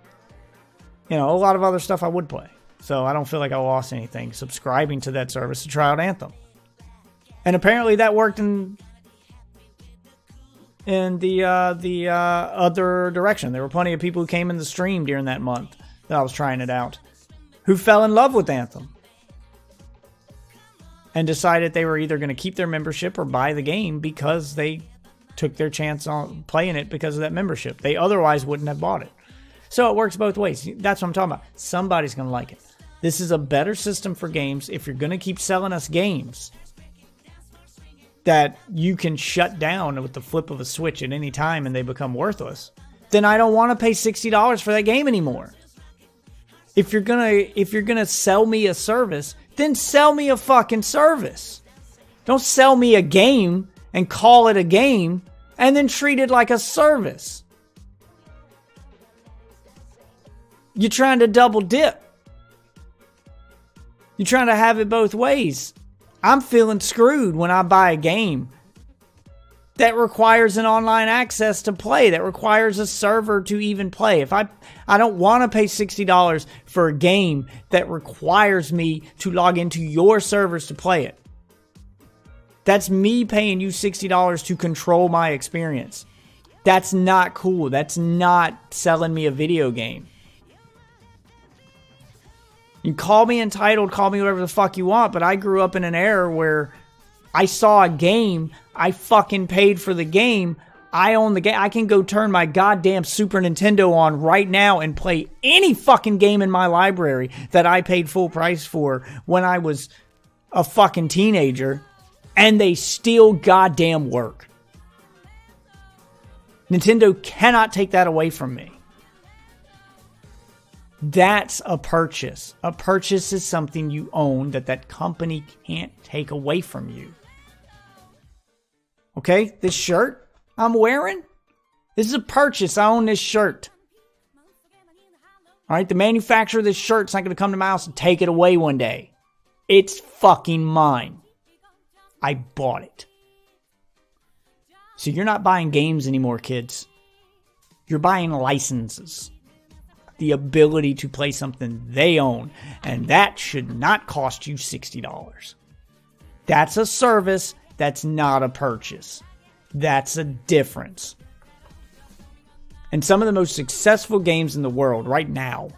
A lot of other stuff I would play. So I don't feel like I lost anything subscribing to that service to try out Anthem. And apparently that worked in the other direction. There were plenty of people who came in the stream during that month that I was trying it out who fell in love with Anthem and decided they were either going to keep their membership or buy the game because they took their chance on playing it because of that membership. They otherwise wouldn't have bought it. So it works both ways. That's what I'm talking about. Somebody's going to like it. This is a better system for games. If you're going to keep selling us games that you can shut down with the flip of a switch at any time and they become worthless, then I don't want to pay $60 for that game anymore. If you're gonna sell me a service, then sell me a fucking service. Don't sell me a game and call it a game and then treat it like a service. You're trying to double dip. You're trying to have it both ways. I'm feeling screwed when I buy a game that requires an online access to play, that requires a server to even play. If I don't want to pay $60 for a game that requires me to log into your servers to play it. That's me paying you $60 to control my experience. That's not cool. That's not selling me a video game. You call me entitled, call me whatever the fuck you want, but I grew up in an era where I saw a game, I fucking paid for the game, I own the game. I can go turn my goddamn Super Nintendo on right now and play any fucking game in my library that I paid full price for when I was a fucking teenager, and they still goddamn work. Nintendo cannot take that away from me. That's a purchase. A purchase is something you own that company can't take away from you. Okay, this shirt I'm wearing, this is a purchase. I own this shirt. All right, the manufacturer of this shirt's not going to come to my house and take it away one day. It's fucking mine. I bought it. So you're not buying games anymore, kids. You're buying licenses. The ability to play something they own. And that should not cost you $60. That's a service. That's not a purchase. That's a difference. And some of the most successful games in the world right now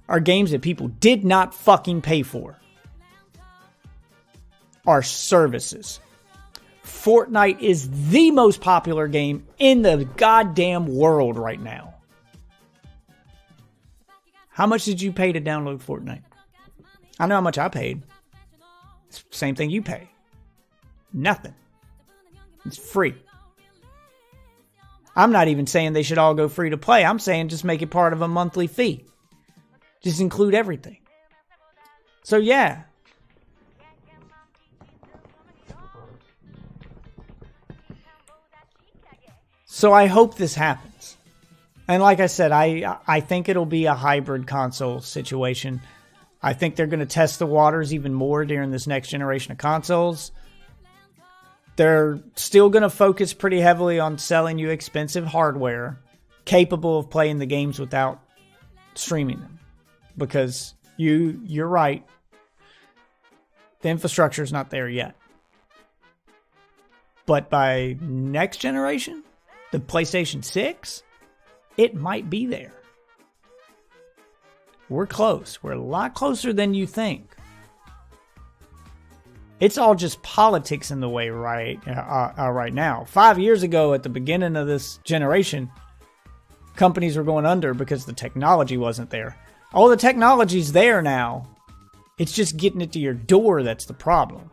are games that people did not fucking pay for. Are services. Fortnite is the most popular game in the goddamn world right now. How much did you pay to download Fortnite? I know how much I paid. It's the same thing you pay. Nothing. It's free. I'm not even saying they should all go free to play. I'm saying just make it part of a monthly fee. Just include everything. So yeah. So I hope this happens. And like I said, I think it'll be a hybrid console situation. I think they're going to test the waters even more during this next generation of consoles. They're still going to focus pretty heavily on selling you expensive hardware capable of playing the games without streaming them. Because you're right. The infrastructure is not there yet. But by next generation, the PlayStation 6, it might be there. We're close. We're a lot closer than you think. It's all just politics in the way right now. 5 years ago, at the beginning of this generation, companies were going under because the technology wasn't there. Oh, the technology's there now. It's just getting it to your door that's the problem.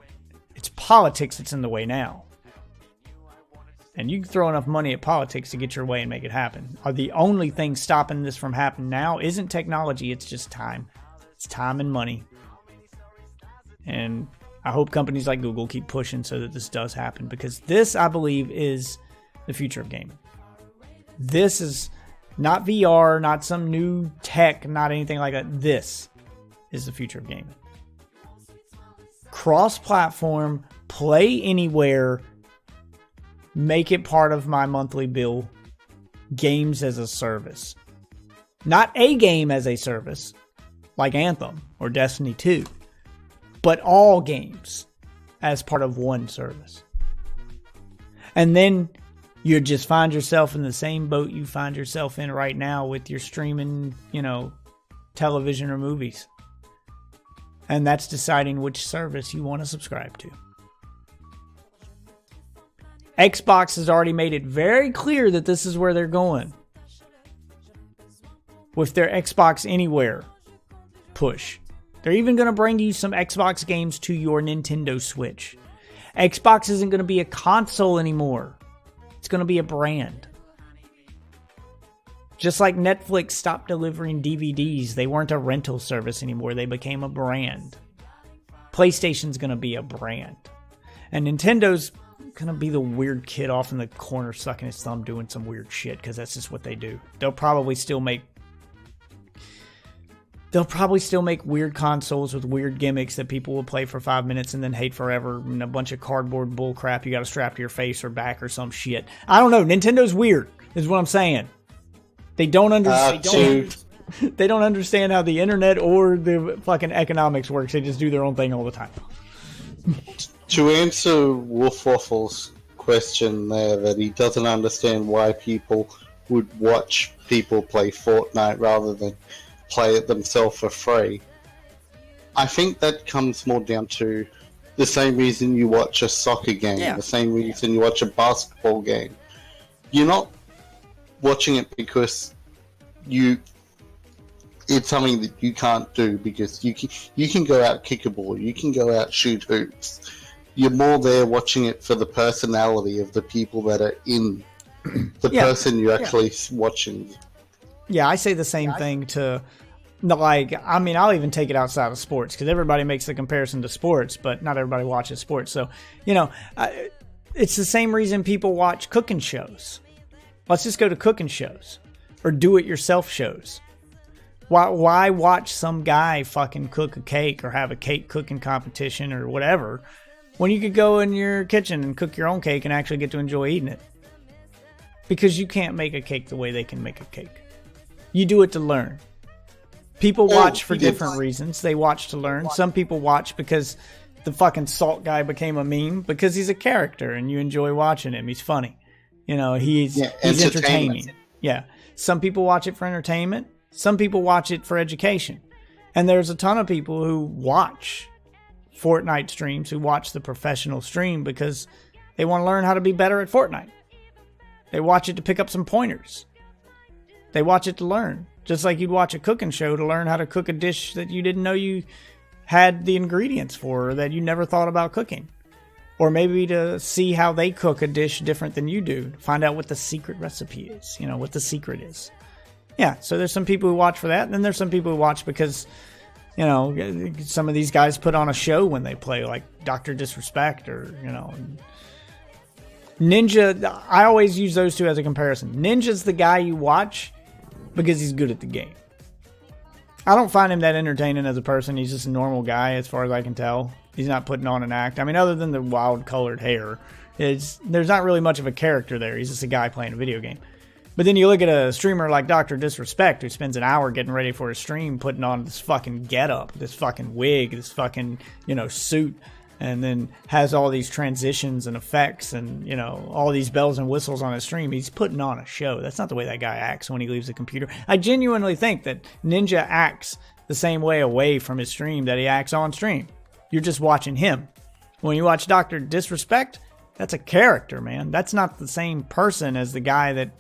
It's politics that's in the way now. And you can throw enough money at politics to get your way and make it happen. The only thing stopping this from happening now isn't technology, it's just time. It's time and money. And I hope companies like Google keep pushing so that this does happen, because this, I believe, is the future of gaming. This is not VR, not some new tech, not anything like that. This is the future of gaming. Cross-platform, play anywhere, make it part of my monthly bill. Games as a service. Not a game as a service, like Anthem or Destiny 2, but all games as part of one service. And then you just find yourself in the same boat you find yourself in right now with your streaming, television or movies. And that's deciding which service you want to subscribe to. Xbox has already made it very clear that this is where they're going with their Xbox Anywhere push. They're even going to bring you some Xbox games to your Nintendo Switch. Xbox isn't going to be a console anymore. It's going to be a brand. Just like Netflix stopped delivering DVDs, they weren't a rental service anymore. They became a brand. PlayStation's going to be a brand. And Nintendo's going to be the weird kid off in the corner sucking his thumb doing some weird shit, because that's just what they do. They'll probably still make weird consoles with weird gimmicks that people will play for 5 minutes and then hate forever, and a bunch of cardboard bull crap you got to strap to your face or back or some shit. I don't know. Nintendo's weird, is what I'm saying. They don't understand. They don't understand how the internet or the fucking economics works. They just do their own thing all the time. To answer Wolf Waffle's question there, that he doesn't understand why people would watch people play Fortnite rather than play it themselves for free, I think that comes more down to the same reason you watch a soccer game, the same reason you watch a basketball game. You're not watching it because it's something that you can't do, because you can go out, kick a ball, you can go out, shoot hoops. You're more there watching it for the personality of the people that are in the person you're actually watching. Yeah, I say the same thing to, I'll even take it outside of sports, because everybody makes the comparison to sports, but not everybody watches sports. So, it's the same reason people watch cooking shows. Let's just go to cooking shows or do-it-yourself shows. Why watch some guy fucking cook a cake or have a cake cooking competition or whatever when you could go in your kitchen and cook your own cake and actually get to enjoy eating it? Because you can't make a cake the way they can make a cake. You do it to learn. People watch for different reasons. They watch to learn. Some people watch because the fucking salt guy became a meme, because he's a character and you enjoy watching him. He's funny. He's entertaining. Yeah. Some people watch it for entertainment. Some people watch it for education. And there's a ton of people who watch Fortnite streams, who watch the professional stream because they want to learn how to be better at Fortnite. They watch it to pick up some pointers. They watch it to learn. Just like you'd watch a cooking show to learn how to cook a dish that you didn't know you had the ingredients for, or that you never thought about cooking. Or maybe to see how they cook a dish different than you do. Find out what the secret recipe is. What the secret is. Yeah, so there's some people who watch for that. And then there's some people who watch because, some of these guys put on a show when they play, like Dr. Disrespect or, Ninja. I always use those two as a comparison. Ninja's the guy you watch because he's good at the game. I don't find him that entertaining as a person. He's just a normal guy as far as I can tell. He's not putting on an act. I mean, other than the wild colored hair, there's not really much of a character there. He's just a guy playing a video game. But then you look at a streamer like Dr. Disrespect, who spends an hour getting ready for a stream, putting on this fucking getup, this fucking wig, this fucking, suit, and then has all these transitions and effects and, all these bells and whistles on his stream. He's putting on a show. That's not the way that guy acts when he leaves the computer. I genuinely think that Ninja acts the same way away from his stream that he acts on stream. You're just watching him. When you watch Dr. Disrespect, that's a character, man. That's not the same person as the guy that,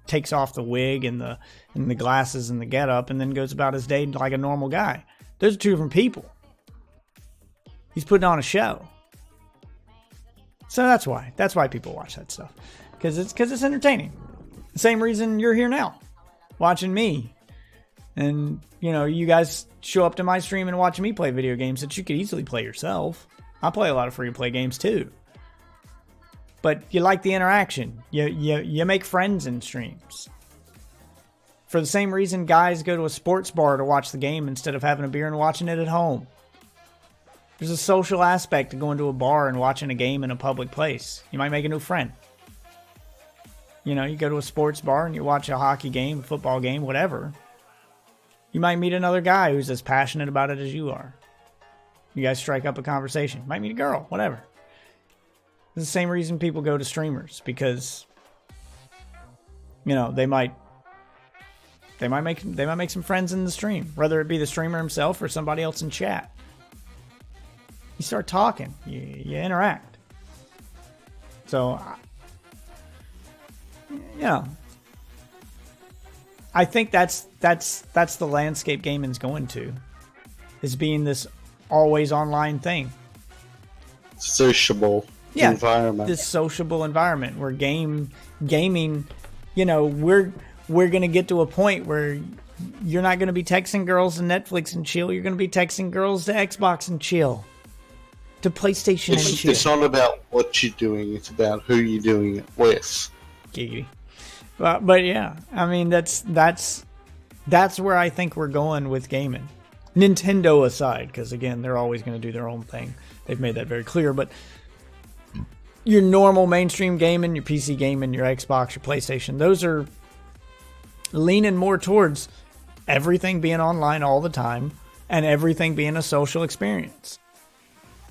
takes off the wig and the glasses and the getup and then goes about his day like a normal guy. Those are two different people. He's putting on a show. So that's why people watch that stuff, because it's entertaining. The same reason you're here now, watching me, and you guys show up to my stream and watch me play video games that you could easily play yourself. I play a lot of free to play games too, but you like the interaction. You make friends in streams. For the same reason guys go to a sports bar to watch the game instead of having a beer and watching it at home. There's a social aspect to going to a bar and watching a game in a public place. You might make a new friend. You go to a sports bar and you watch a hockey game, a football game, whatever. You might meet another guy who's as passionate about it as you are. You guys strike up a conversation. You might meet a girl, whatever. It's the same reason people go to streamers, because they might make some friends in the stream, whether it be the streamer himself or somebody else in chat. You start talking, you interact. So, I think that's the landscape gaming's going to, is being this always online thing. Sociable environment. This sociable environment where gaming, we're going to get to a point where you're not going to be texting girls to Netflix and chill. You're going to be texting girls to Xbox and chill. To PlayStation and chill. It's not about what you're doing. It's about who you're doing it with. Giggity. But yeah, I mean, that's where I think we're going with gaming. Nintendo aside, because again, they're always going to do their own thing. They've made that very clear. But your normal mainstream gaming, your PC gaming, your Xbox, your PlayStation, those are leaning more towards everything being online all the time and everything being a social experience.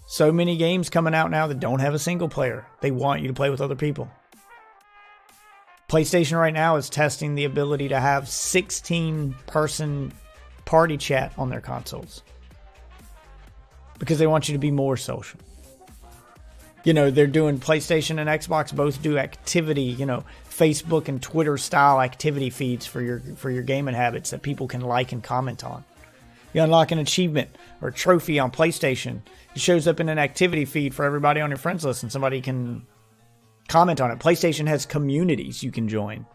So many games coming out now that don't have a single player. They want you to play with other people. PlayStation right now is testing the ability to have 16-person party chat on their consoles, because they want you to be more social. They're doing PlayStation and Xbox both do activity, Facebook and Twitter style activity feeds for your gaming habits that people can like and comment on. You unlock an achievement or a trophy on PlayStation. It shows up in an activity feed for everybody on your friends list, and somebody can comment on it. PlayStation has communities you can join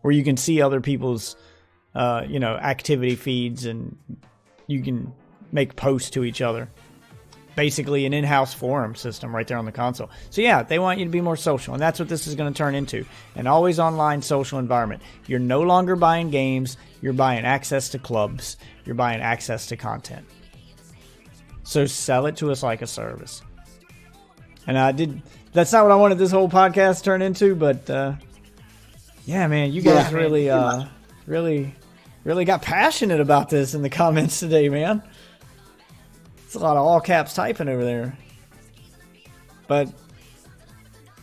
where you can see other people's activity feeds, and you can make posts to each other. Basically an in-house forum system right there on the console. So yeah, they want you to be more social, and that's what this is going to turn into. An always online social environment. You're no longer buying games, you're buying access to clubs, you're buying access to content. So sell it to us like a service. And that's not what I wanted this whole podcast to turn into, but yeah, man, you guys really got passionate about this in the comments today, man. It's a lot of all caps typing over there. But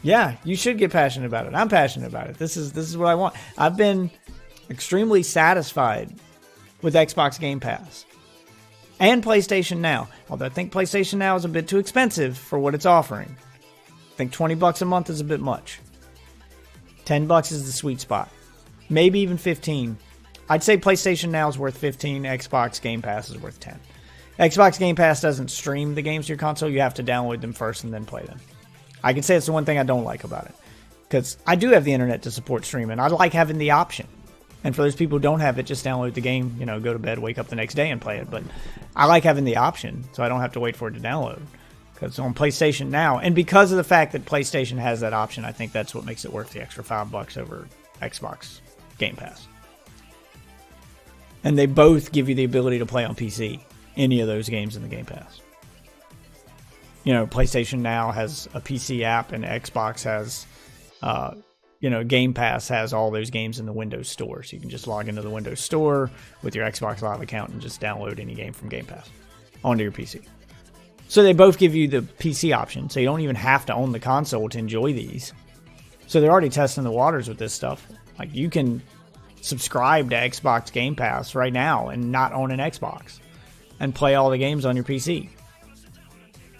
yeah, you should get passionate about it. I'm passionate about it. This is what I want. I've been extremely satisfied with Xbox Game Pass and PlayStation Now. Although I think PlayStation Now is a bit too expensive for what it's offering. I think $20 a month is a bit much. $10 is the sweet spot. Maybe even 15. I'd say PlayStation Now is worth 15. Xbox Game Pass is worth 10. Xbox Game Pass doesn't stream the games to your console. You have to download them first and then play them. I can say it's the one thing I don't like about it, because I do have the internet to support streaming. I like having the option. And for those people who don't have it, just download the game, go to bed, wake up the next day and play it. But I like having the option, so I don't have to wait for it to download. Because on PlayStation Now, and because of the fact that PlayStation has that option, I think that's what makes it worth the extra $5 over Xbox Game Pass. And they both give you the ability to play on PC. Any of those games in the Game Pass. PlayStation Now has a PC app, and Xbox has, Game Pass has all those games in the Windows Store. So you can just log into the Windows Store with your Xbox Live account and just download any game from Game Pass onto your PC. So they both give you the PC option, so you don't even have to own the console to enjoy these. So they're already testing the waters with this stuff. Like, you can subscribe to Xbox Game Pass right now and not own an Xbox and play all the games on your PC.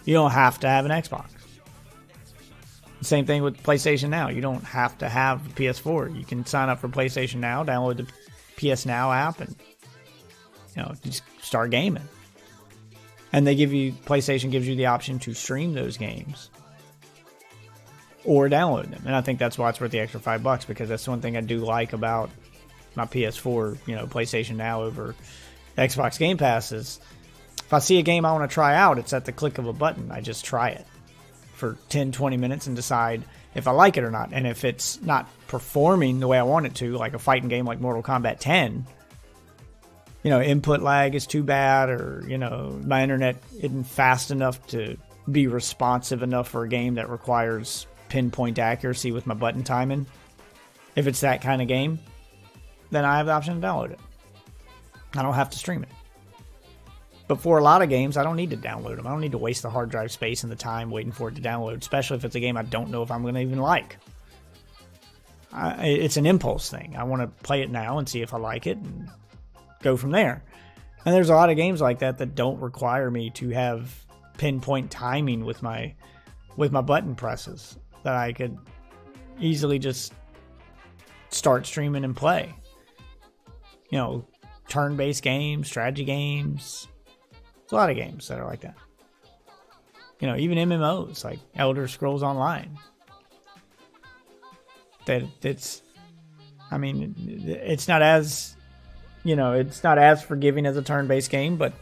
You don't have to have an Xbox. Same thing with PlayStation Now. You don't have to have a PS4. You can sign up for PlayStation Now, download the PS Now app, and just start gaming. And PlayStation gives you the option to stream those games or download them. And I think that's why it's worth the extra $5, because that's one thing I do like about my PS4, PlayStation Now over Xbox Game Pass is if I see a game I want to try out, it's at the click of a button. I just try it for 10, 20 minutes and decide if I like it or not. And if it's not performing the way I want it to, like a fighting game like Mortal Kombat 10, input lag is too bad, or, my internet isn't fast enough to be responsive enough for a game that requires pinpoint accuracy with my button timing. If it's that kind of game, then I have the option to download it. I don't have to stream it. But for a lot of games, I don't need to download them. I don't need to waste the hard drive space and the time waiting for it to download, especially if it's a game I don't know if I'm going to even like. It's an impulse thing. I want to play it now and see if I like it and go from there. And there's a lot of games like that don't require me to have pinpoint timing with my button presses, that I could easily just start streaming and play. Turn-based games, strategy games. There's a lot of games that are like that. Even MMOs like Elder Scrolls Online. It's not as, it's not as forgiving as a turn-based game, but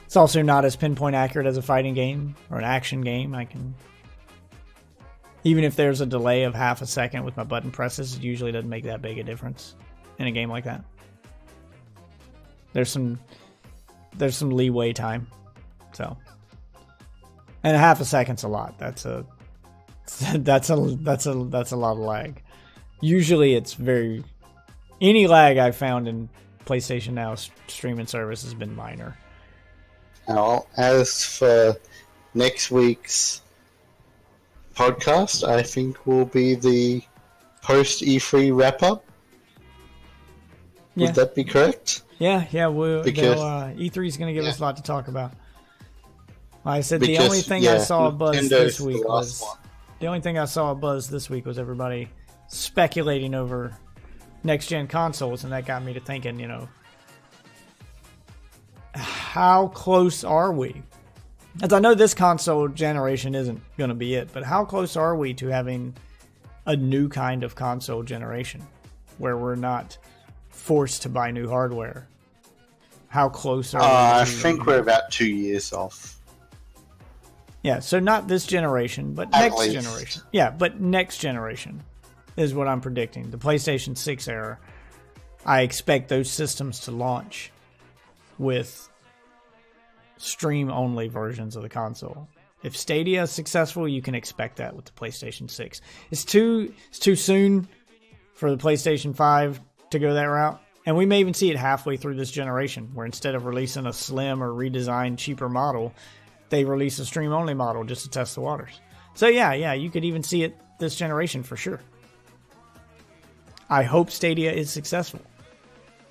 it's also not as pinpoint accurate as a fighting game or an action game. Even if there's a delay of half a second with my button presses, it usually doesn't make that big a difference in a game like that. There's some leeway time. So, and half a second's a lot. That's a lot of lag. Usually it's any lag I've found in PlayStation Now streaming service has been minor. Now, as for next week's podcast, I think will be the post E3 wrap up. Yeah. Would that be correct? Yeah. E3 is going to give us a lot to talk about. Like I said, the only thing I saw a buzz this week was everybody speculating over next gen consoles, and that got me to thinking, how close are we? As I know this console generation isn't going to be it, but how close are we to having a new kind of console generation where we're not forced to buy new hardware? How close are we? I think we're about 2 years off. Yeah, so not this generation, but next generation. Yeah, but next generation is what I'm predicting. The PlayStation 6 era. I expect those systems to launch with stream-only versions of the console. If Stadia is successful, you can expect that with the PlayStation 6. It's too soon for the PlayStation 5 to go that route. And we may even see it halfway through this generation, where instead of releasing a slim or redesigned cheaper model, they release a stream-only model just to test the waters. So yeah, you could even see it this generation for sure. I hope Stadia is successful.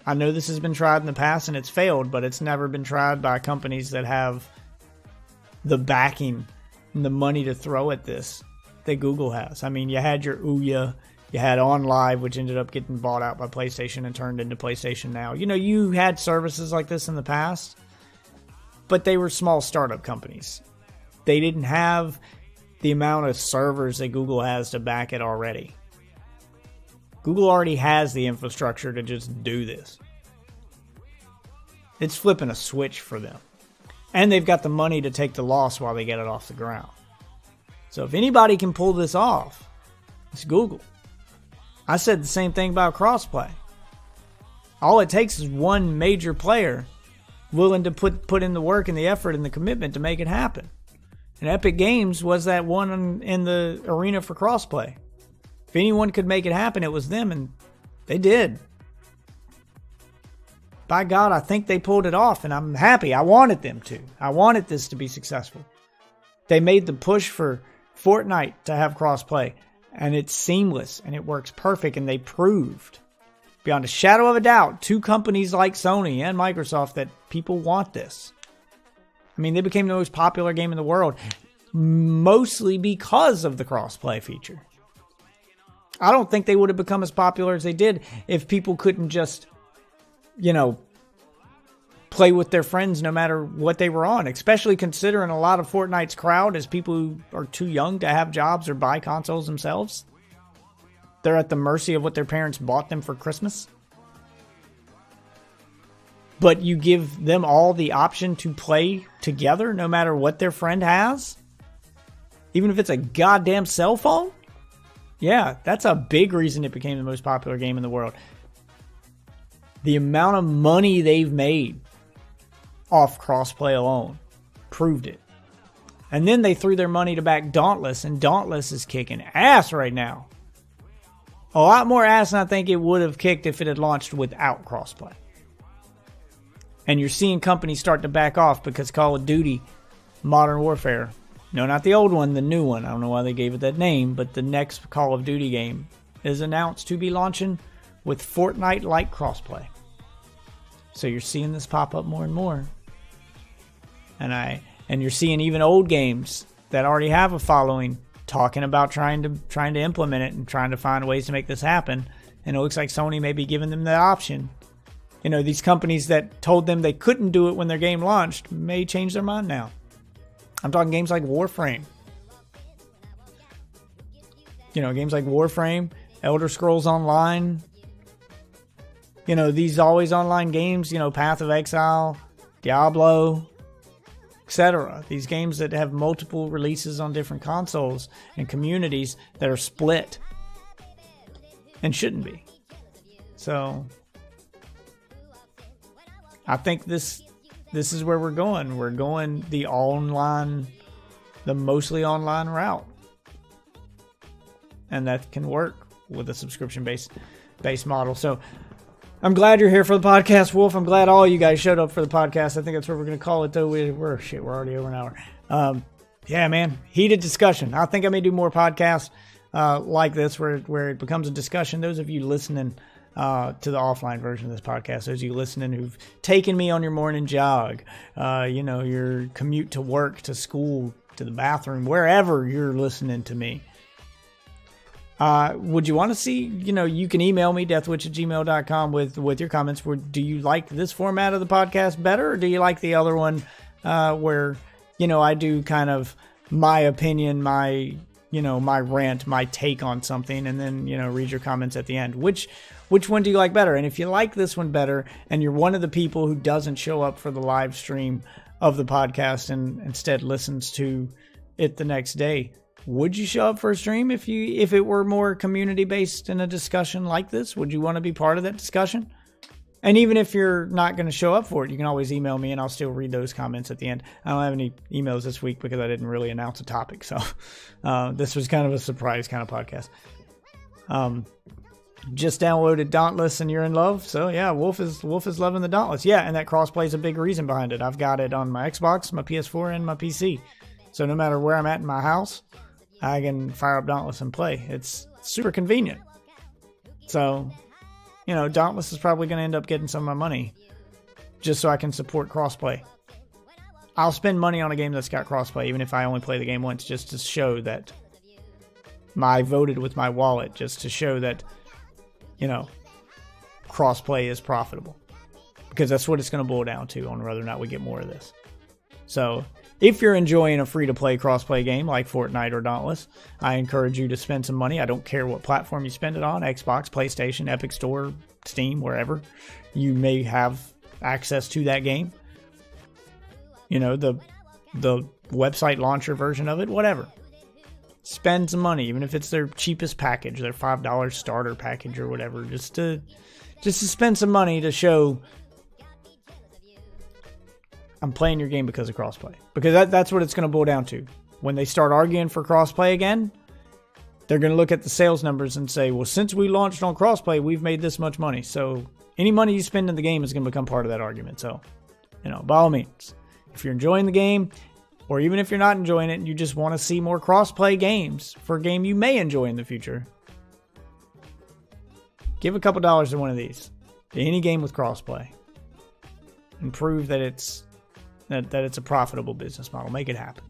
I know this has been tried in the past and it's failed, but it's never been tried by companies that have the backing and the money to throw at this that Google has. I mean, you had your Ouya, you had OnLive, which ended up getting bought out by PlayStation and turned into PlayStation Now. You had services like this in the past, but they were small startup companies. They didn't have the amount of servers that Google has to back it already. Google already has the infrastructure to just do this. It's flipping a switch for them. And they've got the money to take the loss while they get it off the ground. So if anybody can pull this off, it's Google. I said the same thing about crossplay. All it takes is one major player willing to put in the work and the effort and the commitment to make it happen. And Epic Games was that one in the arena for crossplay. If anyone could make it happen, it was them, and they did. By God, I think they pulled it off, and I'm happy. I wanted them to. I wanted this to be successful. They made the push for Fortnite to have crossplay, and it's seamless, and it works perfect, and they proved, beyond a shadow of a doubt, to companies like Sony and Microsoft that people want this. I mean, they became the most popular game in the world, mostly because of the crossplay feature. I don't think they would have become as popular as they did if people couldn't just, play with their friends no matter what they were on, especially considering a lot of Fortnite's crowd is people who are too young to have jobs or buy consoles themselves. They're at the mercy of what their parents bought them for Christmas. But you give them all the option to play together no matter what their friend has? Even if it's a goddamn cell phone? Yeah, that's a big reason it became the most popular game in the world. The amount of money they've made off crossplay alone proved it. And then they threw their money to back Dauntless, and Dauntless is kicking ass right now. A lot more ass than I think it would have kicked if it had launched without crossplay. And you're seeing companies start to back off because Call of Duty Modern Warfare, no, not the old one, the new one, I don't know why they gave it that name, but the next Call of Duty game is announced to be launching with Fortnite-like crossplay. So you're seeing this pop up more and more. And you're seeing even old games that already have a following talking about trying to implement it and trying to find ways to make this happen. And it looks like Sony may be giving them that option. You know, these companies that told them they couldn't do it when their game launched may change their mind now. I'm talking games like Warframe. You know, games like Warframe, Elder Scrolls Online. You know, these always online games, you know, Path of Exile, Diablo, etc. These games that have multiple releases on different consoles and communities that are split and shouldn't be. So I think this is where we're going. We're going the mostly online route. And that can work with a subscription-based model. So I'm glad you're here for the podcast, Wolf. I'm glad all you guys showed up for the podcast. I think that's what we're going to call it, though. We're already over an hour. Yeah, man. Heated discussion. I think I may do more podcasts like this where it becomes a discussion. Those of you listening to the offline version of this podcast, those of you listening who've taken me on your morning jog, your commute to work, to school, to the bathroom, wherever you're listening to me. Would you want to see, you can email me, deathwitch@gmail.com with your comments. Do you like this format of the podcast better, or do you like the other one where, I do kind of my opinion, my rant, my take on something, and then, read your comments at the end. Which one do you like better? And if you like this one better, and you're one of the people who doesn't show up for the live stream of the podcast and instead listens to it the next day, would you show up for a stream if it were more community based in a discussion like this? Would you want to be part of that discussion? And even if you're not going to show up for it, you can always email me and I'll still read those comments at the end. I don't have any emails this week because I didn't really announce a topic. So this was kind of a surprise kind of podcast. Just downloaded Dauntless and you're in love. So yeah, Wolf is loving the Dauntless. Yeah, and that crossplay is a big reason behind it. I've got it on my Xbox, my PS4, and my PC. So no matter where I'm at in my house, I can fire up Dauntless and play. It's super convenient. So, Dauntless is probably going to end up getting some of my money just so I can support crossplay. I'll spend money on a game that's got crossplay, even if I only play the game once, just to show that I voted with my wallet, just to show that, crossplay is profitable. Because that's what it's going to boil down to on whether or not we get more of this. So, if you're enjoying a free-to-play cross-play game like Fortnite or Dauntless, I encourage you to spend some money. I don't care what platform you spend it on, Xbox, PlayStation, Epic Store, Steam, wherever. You may have access to that game. The website launcher version of it, whatever. Spend some money, even if it's their cheapest package, their $5 starter package or whatever, just to spend some money to show I'm playing your game because of crossplay. Because that's what it's going to boil down to. When they start arguing for crossplay again, they're going to look at the sales numbers and say, well, since we launched on crossplay, we've made this much money. So any money you spend in the game is going to become part of that argument. So, by all means, if you're enjoying the game, or even if you're not enjoying it and you just want to see more crossplay games for a game you may enjoy in the future, give a couple dollars to one of these, to any game with crossplay, and prove that it's a profitable business model. Make it happen.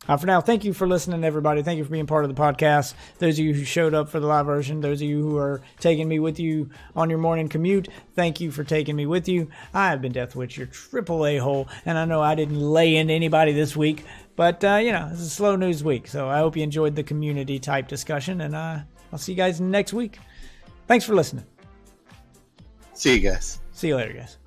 For now, thank you for listening, everybody. Thank you for being part of the podcast. Those of you who showed up for the live version, those of you who are taking me with you on your morning commute, thank you for taking me with you. I have been Deathwitch, your AAA hole, and I know I didn't lay into anybody this week, but, it's a slow news week, so I hope you enjoyed the community-type discussion, and I'll see you guys next week. Thanks for listening. See you guys. See you later, guys.